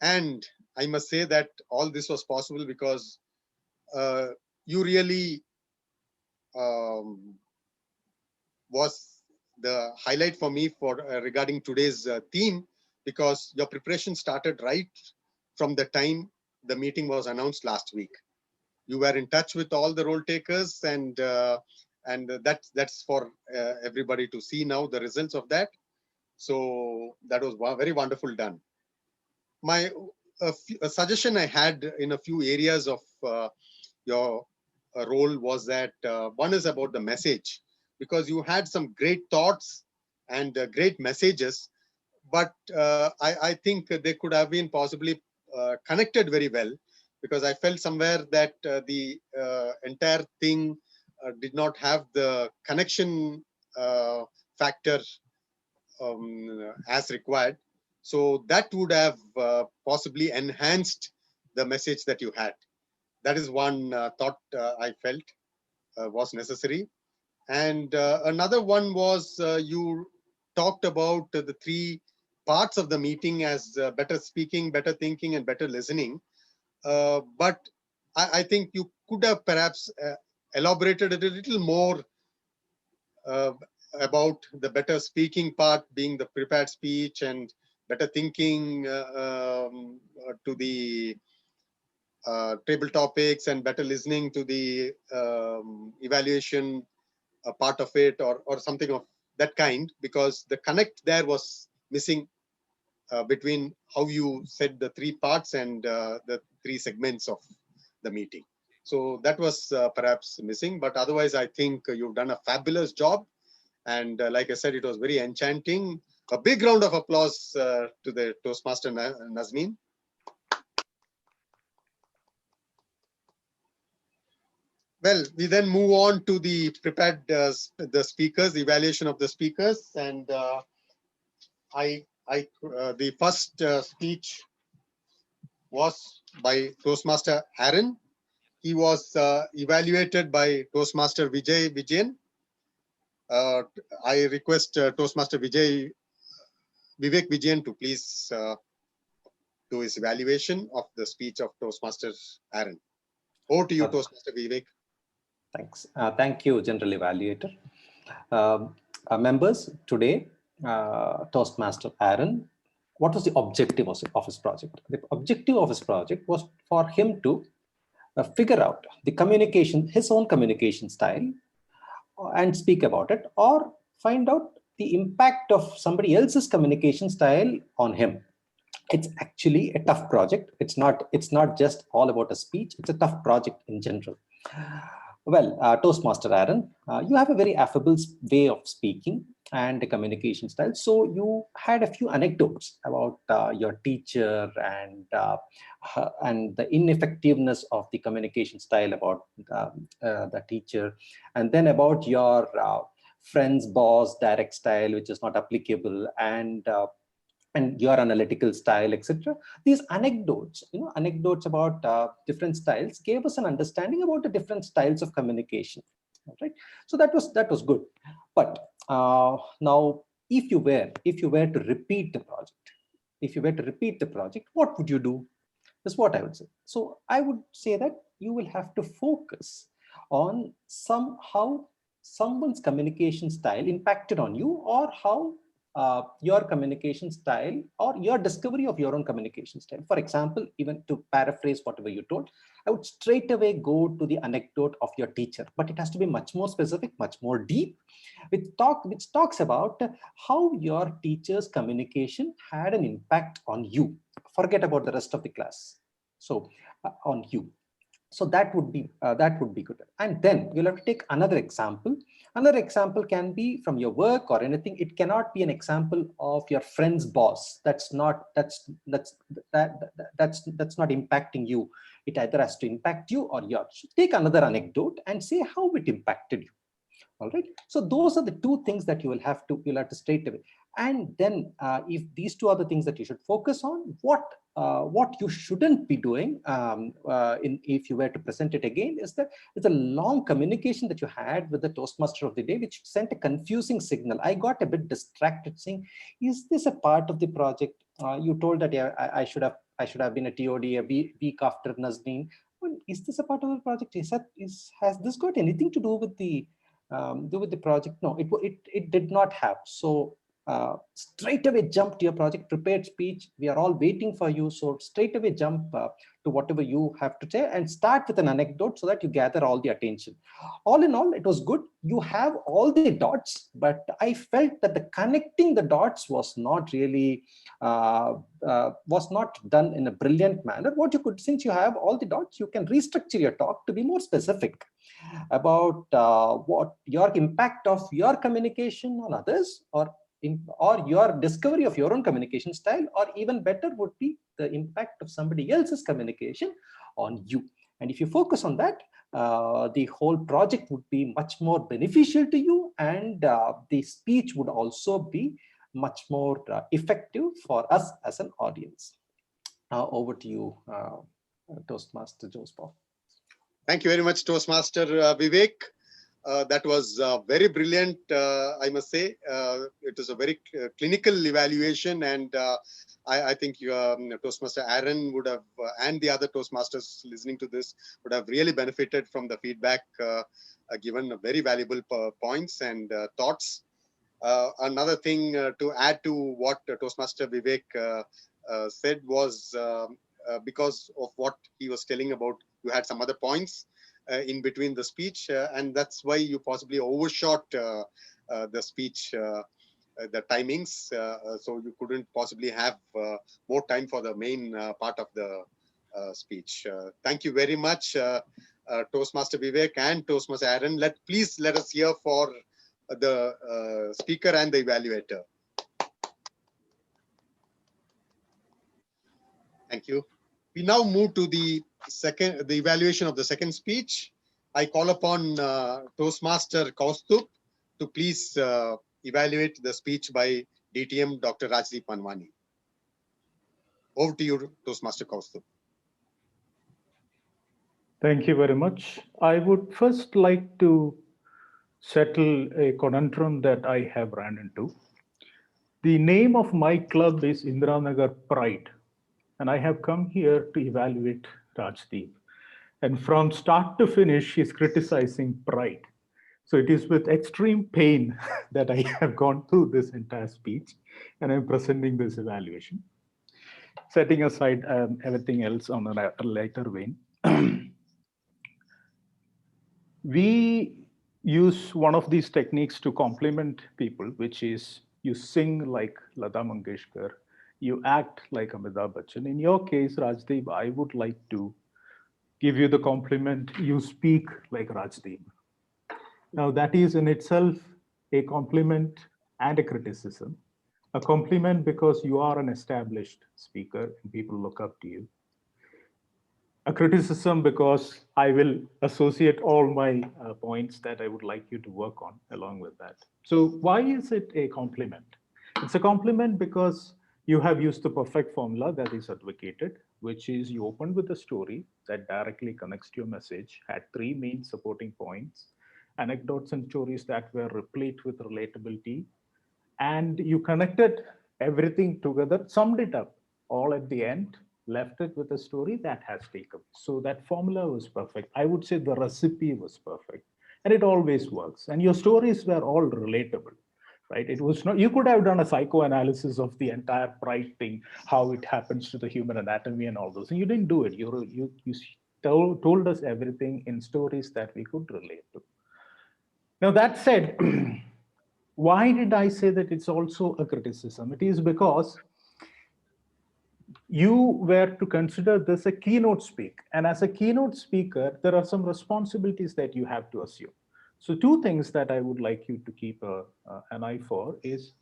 And I must say that all this was possible because you really was the highlight for me for regarding today's theme, because your preparation started right from the time the meeting was announced last week. You were in touch with all the role takers, and that's for everybody to see now the results of that. So that was very wonderful done. My a suggestion I had in a few areas of your role was that one is about the message, because you had some great thoughts and great messages, but I think they could have been possibly connected very well, because I felt somewhere that the entire thing did not have the connection factor as required. So that would have possibly enhanced the message that you had. That is one thought I felt was necessary. And another one was you talked about the three parts of the meeting as better speaking, better thinking, and better listening. But I think you could have perhaps elaborated it a little more about the better speaking part being the prepared speech, and better thinking to the table topics, and better listening to the evaluation part of it, or something of that kind, because the connect there was missing between how you said the three parts and the three segments of the meeting. So that was perhaps missing, but otherwise I think you've done a fabulous job. And like I said, it was very enchanting. A big round of applause to the Toastmaster Nazneen. Well, we then move on to the prepared the speakers, the evaluation of the speakers, and the first speech was by Toastmaster Aaron. He was evaluated by Toastmaster Vijayan. I request Toastmaster Vivek Vijayan to please do his evaluation of the speech of Toastmaster Aaron. Over to you, Toastmaster Vivek. Thanks. Thank you, General Evaluator. Members, today, Toastmaster Aaron, what was the objective of his project? The objective of his project was for him to figure out the communication, his own communication style, and speak about it, or find out the impact of somebody else's communication style on him. It's actually a tough project. It's not just all about a speech. It's a tough project in general. Well, Toastmaster Aaron, you have a very affable way of speaking and a communication style. So you had a few anecdotes about your teacher and the ineffectiveness of the communication style about the teacher, and then about your friend's boss direct style, which is not applicable, and your analytical style, etc. These anecdotes, anecdotes about different styles gave us an understanding about the different styles of communication. Right? So that was good. But now, if you were to repeat the project, what would you do? That's what I would say. So I would say that you will have to focus on how someone's communication style impacted on you, or how your communication style or your discovery of your own communication style. For example, even to paraphrase whatever you told, I would straight away go to the anecdote of your teacher, but it has to be much more specific, much more deep, which talks about how your teacher's communication had an impact on you. Forget about the rest of the class. So on you. So that would be good. And then you'll have to take another example. Another example can be from your work or anything. It cannot be an example of your friend's boss. That's not impacting you. It either has to impact you or yours. Take another anecdote and say how it impacted you. All right. So those are the two things that you'll have to straight away. And then if these two are the things that you should focus on, what you shouldn't be doing if you were to present it again is that it's a long communication that you had with the Toastmaster of the day, which sent a confusing signal. I got a bit distracted saying, is this a part of the project? You told that I should have been a TOD a week after Nazneen. Well, is this a part of the project? Has this got anything to do with the project? No, it did not have. So straight away jump to your project, prepared speech. We are all waiting for you. So straight away jump to whatever you have to say and start with an anecdote so that you gather all the attention. All in all, it was good. You have all the dots, but I felt that the connecting the dots was not really was not done in a brilliant manner. What you could, since you have all the dots, you can restructure your talk to be more specific about what your impact of your communication on others, or your discovery of your own communication style, or even better would be the impact of somebody else's communication on you. And if you focus on that, the whole project would be much more beneficial to you, and the speech would also be much more effective for us as an audience. Over to you, Toastmaster Joseph. Thank you very much, Toastmaster Vivek. That was very brilliant, I must say. It is a very clinical evaluation, and I think Toastmaster Aaron would have, and the other Toastmasters listening to this would have really benefited from the feedback given, very valuable points and thoughts. Another thing to add to what Toastmaster Vivek said was because of what he was telling about, you had some other points in between the speech, and that's why you possibly overshot the speech, the timings, so you couldn't possibly have more time for the main part of the speech. Thank you very much, Toastmaster Vivek and Toastmaster Aaron. Please let us hear for the speaker and the evaluator. Thank you. We now move to the evaluation of the second speech. I call upon Toastmaster Kaustup to please evaluate the speech by DTM Dr. Rajdeep Manwani. Over to you, Toastmaster Kaustup. Thank you very much. I would first like to settle a conundrum that I have run into. The name of my club is Indiranagar Pride, and I have come here to evaluate Rajdeep. And from start to finish, he's criticizing pride. So it is with extreme pain that I have gone through this entire speech, and I'm presenting this evaluation. Setting aside everything else on a later vein. We use one of these techniques to compliment people, which is you sing like Lata Mangeshkar, you act like Amitabh Bachchan. In your case, Rajdeep, I would like to give you the compliment, you speak like Rajdeep. Now that is in itself a compliment and a criticism. A compliment because you are an established speaker and people look up to you. A criticism because I will associate all my points that I would like you to work on along with that. So why is it a compliment? It's a compliment because you have used the perfect formula that is advocated, which is you open with a story that directly connects to your message, had three main supporting points, anecdotes and stories that were replete with relatability, and you connected everything together, summed it up all at the end, left it with a story that has taken. So that formula was perfect. I would say the recipe was perfect, and it always works. And your stories were all relatable. right? It was not, you could have done a psychoanalysis of the entire pride thing, how it happens to the human anatomy and all those, and you didn't do it. You told us everything in stories that we could relate to. Now that said, why did I say that it's also a criticism? It is because you were to consider this a keynote speak. And as a keynote speaker, there are some responsibilities that you have to assume. So two things that I would like you to keep an eye for is,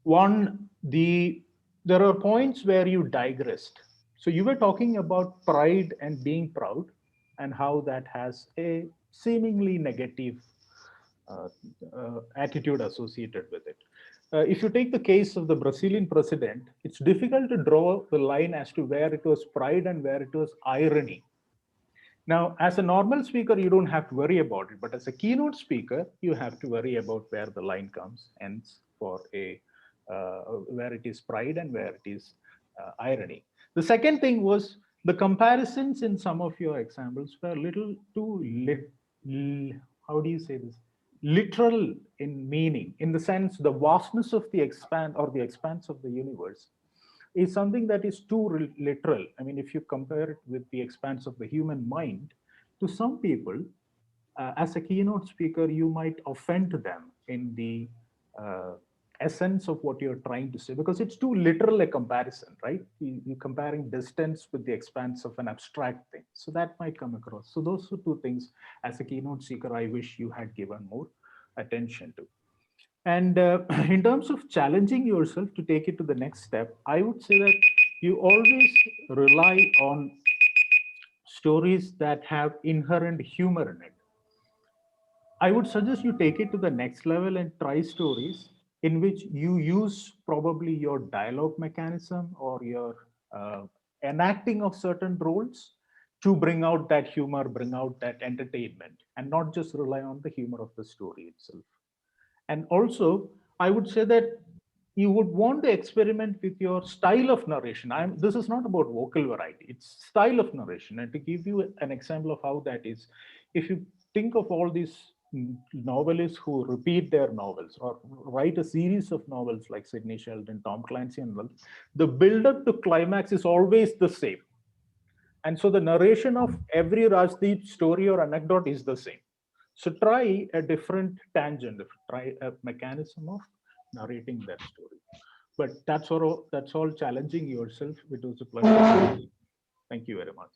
one, there are points where you digressed. So you were talking about pride and being proud and how that has a seemingly negative attitude associated with it. If you take the case of the Brazilian president, it's difficult to draw the line as to where it was pride and where it was irony. Now, as a normal speaker, you don't have to worry about it, but as a keynote speaker, you have to worry about where the line comes, ends for where it is pride and where it is irony. The second thing was the comparisons in some of your examples were a little too how do you say this? Literal in meaning, in the sense the vastness of the expanse of the universe is something that is too literal. I mean, if you compare it with the expanse of the human mind, to some people, as a keynote speaker, you might offend them in the essence of what you're trying to say, because it's too literal a comparison, right? You're comparing distance with the expanse of an abstract thing. So that might come across. So those are two things as a keynote speaker, I wish you had given more attention to. And in terms of challenging yourself to take it to the next step, I would say that you always rely on stories that have inherent humor in it. I would suggest you take it to the next level and try stories in which you use probably your dialogue mechanism or your enacting of certain roles to bring out that humor, bring out that entertainment, and not just rely on the humor of the story itself. And also, I would say that you would want to experiment with your style of narration. This is not about vocal variety, it's style of narration. And to give you an example of how that is, if you think of all these novelists who repeat their novels or write a series of novels like Sidney Sheldon, Tom Clancy, and all, the build-up to climax is always the same. And so the narration of every Rajdeep story or anecdote is the same. So try a different tangent, try a mechanism of narrating that story. But that's all challenging yourself. It was a pleasure. Thank you very much.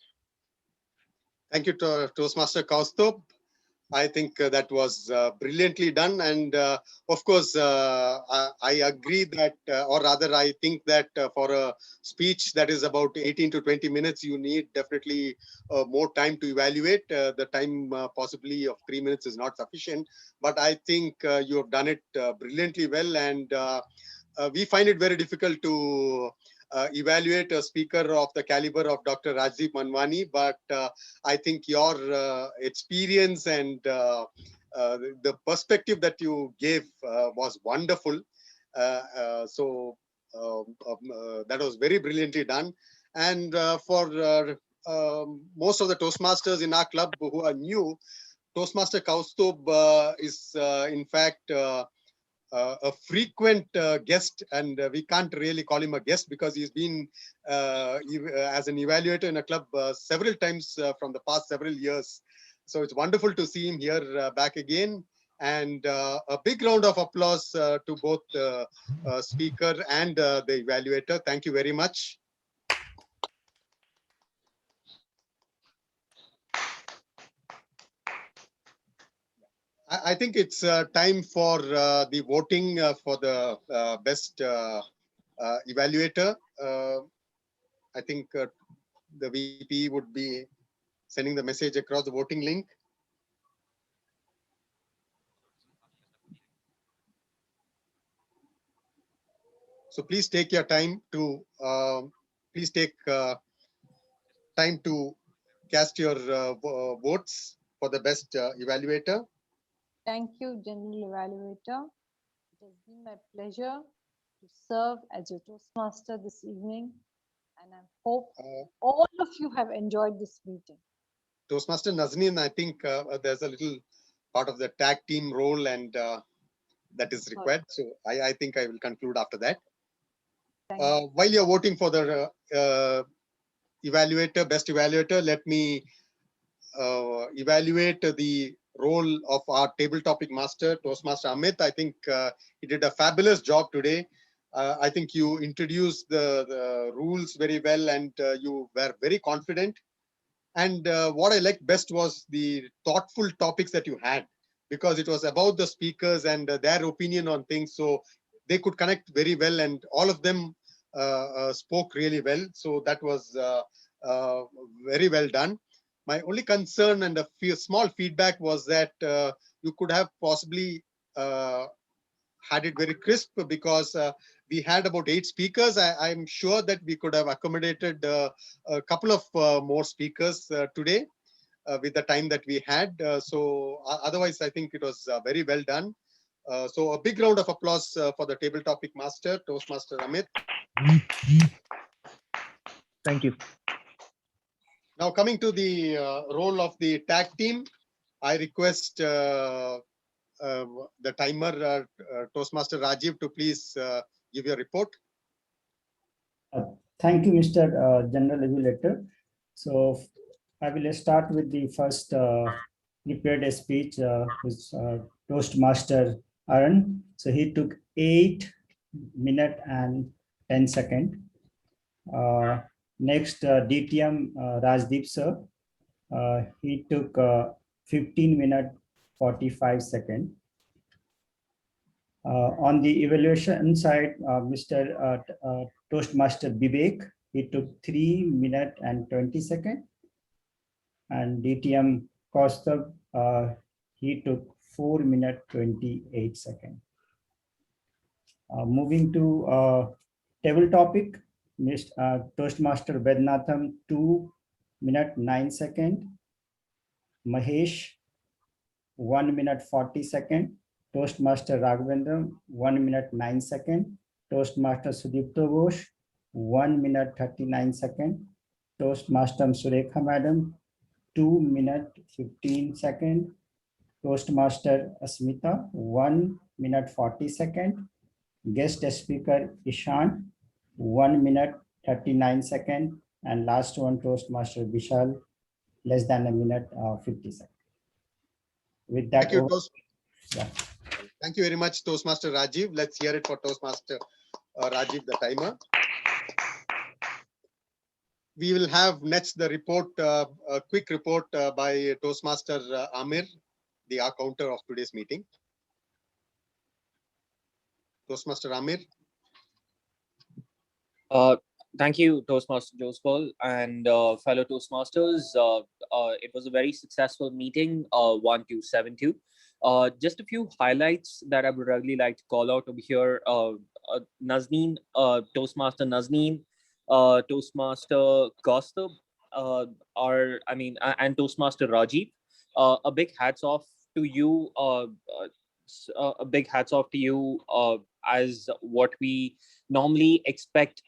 Thank you, Toastmaster Kaustubh. I think that was brilliantly done. And of course, I agree that, or rather, I think that for a speech that is about 18 to 20 minutes, you need definitely more time to evaluate. The time possibly of 3 minutes is not sufficient. But I think you have done it brilliantly well. And we find it very difficult to evaluate a speaker of the caliber of Dr. Rajdeep Manwani, but I think your experience and the perspective that you gave was wonderful. So that was very brilliantly done. And for most of the Toastmasters in our club who are new, Toastmaster Kaustubh is in fact a frequent guest, and we can't really call him a guest because he's been as an evaluator in a club several times from the past several years. So it's wonderful to see him here back again. And a big round of applause to both the speaker and the evaluator. Thank you very much. I think it's time for the voting for the best evaluator. I think the VP would be sending the message across the voting link. So please take your time to cast your votes for the best evaluator. Thank you, General Evaluator. It has been my pleasure to serve as your Toastmaster this evening, and I hope all of you have enjoyed this meeting. Toastmaster Nazneen, I think there's a little part of the tag team role, and that is required. So I think I will conclude after that. While you're voting for the evaluator, best evaluator, let me evaluate the role of our table topic master, Toastmaster Amit. I think he did a fabulous job today. I think you introduced the rules very well, and you were very confident. And what I liked best was the thoughtful topics that you had, because it was about the speakers and their opinion on things. So they could connect very well, and all of them spoke really well. So that was very well done. My only concern and a small feedback was that you could have possibly had it very crisp, because we had about 8 speakers. I'm sure that we could have accommodated a couple of more speakers today with the time that we had. So otherwise, I think it was very well done. So a big round of applause for the table topic master, Toastmaster Amit. Thank you. Now coming to the role of the tag team, I request the timer, Toastmaster Rajiv, to please give your report. Thank you, Mr. General Evaluator. So I will start with the first prepared speech, with Toastmaster Aaron. So he took 8 minutes and 10 seconds. Next, DTM Rajdeep sir. He took 15 minutes 45 seconds. On the evaluation side, Mr. Toastmaster Vivek, he took 3 minutes and 20 seconds. And DTM Kaustav, he took 4 minutes 28 seconds. Moving to table topic, Toastmaster Vednatham, 2 minutes 9 seconds. Mahesh, 1 minute 40 seconds. Toastmaster Raghavendra, 1 minute 9 seconds. Toastmaster Sudipto Ghosh, 1 minute 39 seconds. Toastmaster Surekha Madam, 2 minutes 15 seconds. Toastmaster Asmita, 1 minute 40 seconds. Guest speaker Ishan, 1 minute 39 seconds. And last one, Toastmaster Vishal, less than a minute 50 seconds. With that, Thank you very much, Toastmaster Rajiv. Let's hear it for Toastmaster Rajiv, the timer. We will have next the report, a quick report by Toastmaster Amir, the counter of today's meeting. Toastmaster Amir. Thank you, Toastmaster Jospal and fellow Toastmasters. It was a very successful meeting, 1272. Just a few highlights that I would really like to call out over here. Nazneen, Toastmaster Nazneen, Toastmaster Kaustav, and Toastmaster Rajiv. A big hats off to you. A big hats off to you as what we normally expect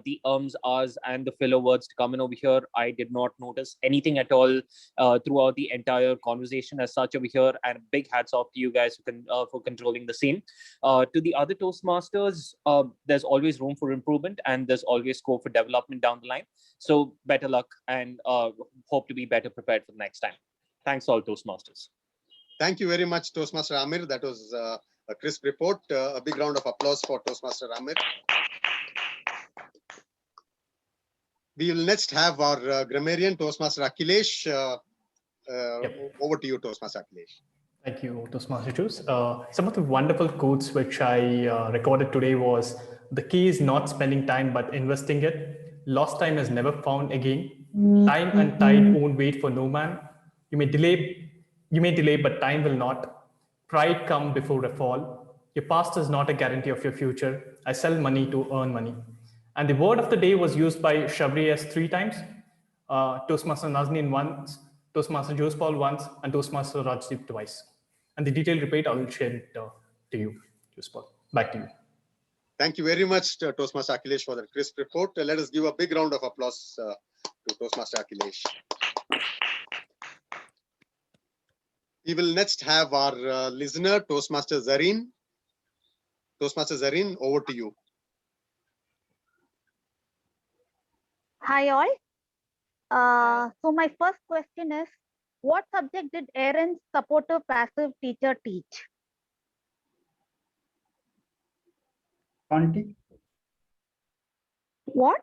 the ums, ahs, and the filler words to come in over here. I did not notice anything at all throughout the entire conversation as such over here. And big hats off to you guys for controlling the same. To the other Toastmasters, there's always room for improvement and there's always scope for development down the line. So better luck and hope to be better prepared for the next time. Thanks all Toastmasters. Thank you very much, Toastmaster Amir. That was a crisp report. A big round of applause for Toastmaster Amir. We will next have our grammarian, Toastmaster Akhilesh. Over to you, Toastmaster Akhilesh. Thank you, Toastmaster Juice. Some of the wonderful quotes which I recorded today was, the key is not spending time but investing it. Lost time is never found again. Time and tide won't wait for no man. You may delay, but time will not. Pride come before a fall. Your past is not a guarantee of your future. I sell money to earn money. And the word of the day was used by Shabri as 3 times. Toastmaster Nazneen once, Toastmaster Jospal once, and Toastmaster Rajdeep twice. And the detailed repeat, I will share it to you, Jospal. Back to you. Thank you very much, Toastmaster Akhilesh, for that crisp report. Let us give a big round of applause to Toastmaster Akhilesh. We will next have our listener, Toastmaster Zareen. Toastmaster Zareen, over to you. Hi all. So my first question is, what subject did Aaron's supportive passive teacher teach? Accounting. What?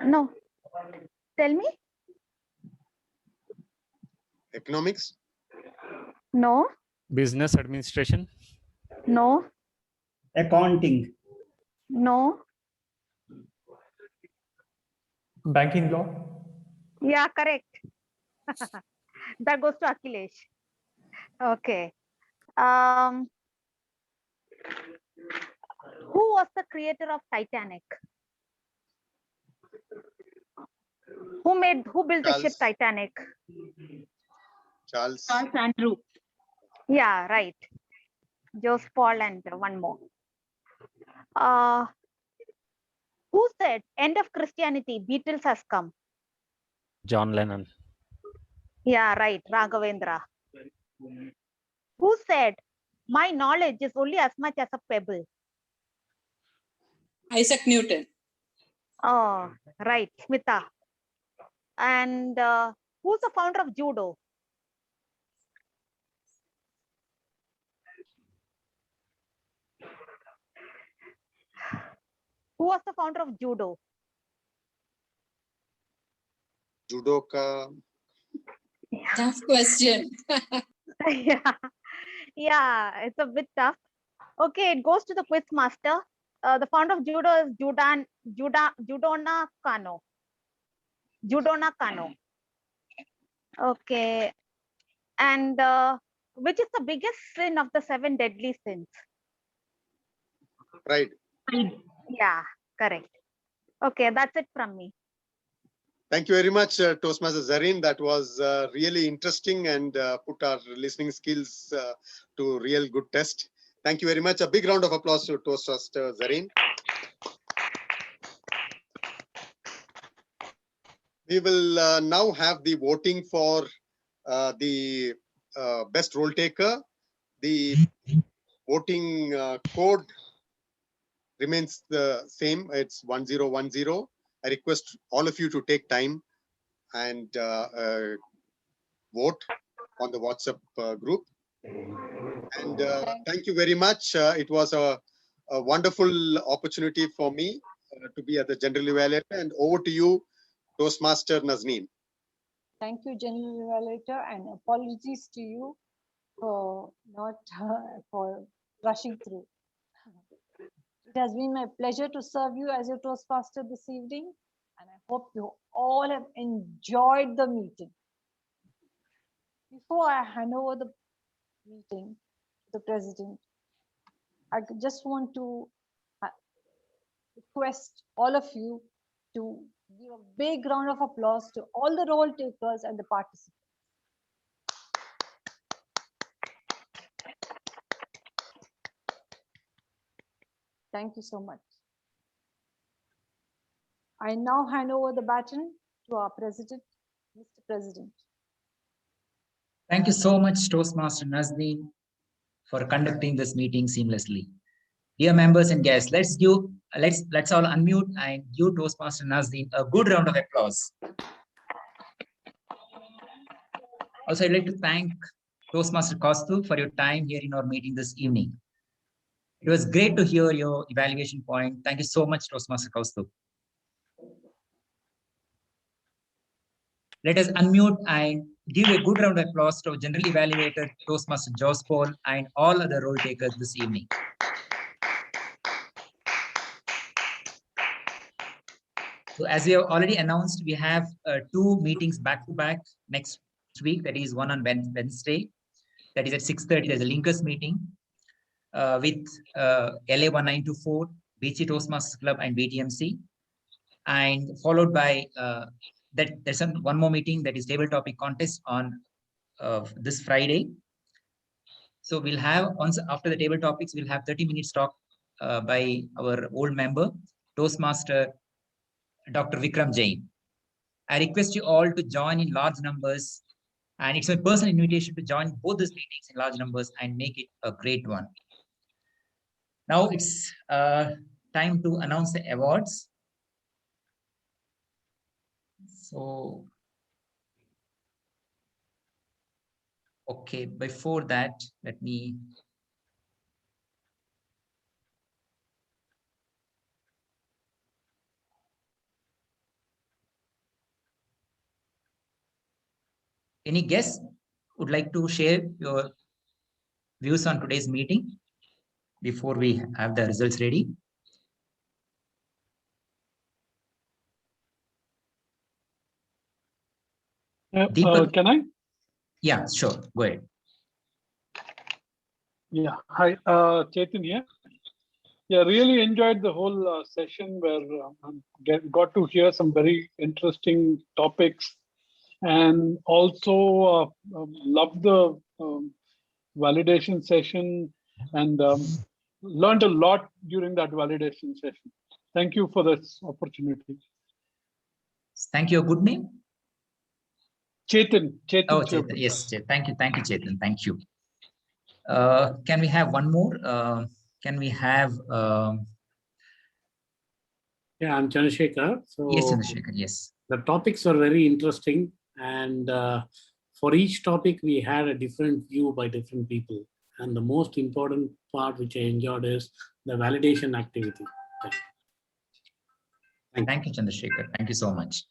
No. Tell me. Economics. No. Business administration. No. Accounting. No. Banking law. Yeah, correct. That goes to Akhilesh. Okay. Who was the creator of Titanic? Who built the ship Titanic? Charles Andrew. Yeah, right. Jose Paul and one more. Who said end of Christianity, Beatles has come? John Lennon. Yeah, right. Raghavendra. Who said my knowledge is only as much as a pebble? Isaac Newton. Oh, right. Smita. And who's the founder of judo? Who was the founder of judo? Judoka. Tough question. Yeah, it's a bit tough. Okay, it goes to the quiz master. The founder of judo is Judona Kano. Judona Kano. Okay, and which is the biggest sin of the 7 deadly sins? Pride. Yeah, correct. Okay, that's it from me. Thank you very much, Toastmaster Zareen. That was really interesting and put our listening skills to real good test. Thank you very much. A big round of applause to Toastmaster Zareen. We will now have the voting for the best role taker. The voting code remains the same. It's 1010. I request all of you to take time and vote on the WhatsApp group. And thank you very much. It was a wonderful opportunity for me to be at the General Evaluator. And over to you, Toastmaster Nazneen. Thank you, General Evaluator, and apologies to you for not for rushing through. It has been my pleasure to serve you as your Toastmaster this evening, and I hope you all have enjoyed the meeting. Before I hand over the meeting to the President, I just want to request all of you to give a big round of applause to all the role takers and the participants. Thank you so much. I now hand over the baton to our President, Mr. President. Thank you so much, Toastmaster Nazneen, for conducting this meeting seamlessly. Dear members and guests, let's all unmute and give Toastmaster Nazneen a good round of applause. Also, I'd like to thank Toastmaster Kaustubh for your time here in our meeting this evening. It was great to hear your evaluation point. Thank you so much, Toastmaster Kaustubh. Let us unmute and give a good round of applause to our General Evaluator, Toastmaster Jose Paul, and all other role takers this evening. So as we have already announced, we have 2 meetings back to back next week. That is one on Wednesday. That is at 6:30. There's a linkers meeting with LA 1924, BC Toastmasters Club, and BTMC. And followed by there's one more meeting, that is table topic contest on this Friday. So we'll have, once after the table topics, we'll have 30 minutes talk by our old member, Toastmaster Dr. Vikram Jain. I request you all to join in large numbers, and it's my personal invitation to join both these meetings in large numbers and make it a great one. Now it's time to announce the awards. So, okay, before that, let me. Any guests would like to share your views on today's meeting before we have the results ready? Can I? Yeah, sure. Go ahead. Yeah. Hi, Chetan here. Yeah, really enjoyed the whole session where got to hear some very interesting topics, and also loved the validation session, and learned a lot during that validation session. Thank you for this opportunity. Thank you. A good name? Chetan. Oh, Chetan. Yes, Chetan. Thank you, Chetan. Thank you. Can we have one more? Can we have? Yeah, I'm Chandrasekhar. So yes, Chandrasekhar. Yes. The topics are very interesting, and for each topic we had a different view by different people. And the most important part which I enjoyed is the validation activity. Thank you, Chandrasekhar. Thank you so much.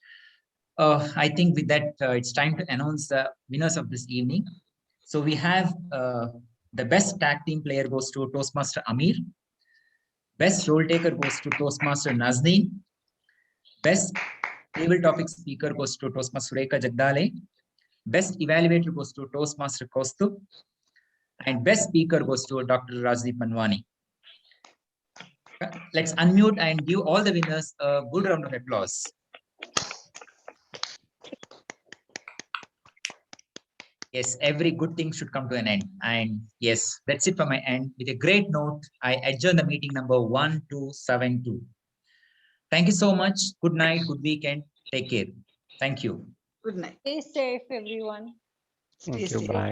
I think with that, it's time to announce the winners of this evening. So we have the best tag team player goes to Toastmaster Amir. Best role taker goes to Toastmaster Nazneen. Best table topic speaker goes to Toastmaster Sureka Jagdale. Best evaluator goes to Toastmaster Kostub. And best speaker goes to Dr. Rajdeep Manwani. Let's unmute and give all the winners a good round of applause. Yes, every good thing should come to an end. And yes, that's it from my end. With a great note, I adjourn the meeting number 1272. Thank you so much. Good night, good weekend. Take care. Thank you. Good night. Stay safe, everyone. Stay safe. Bye.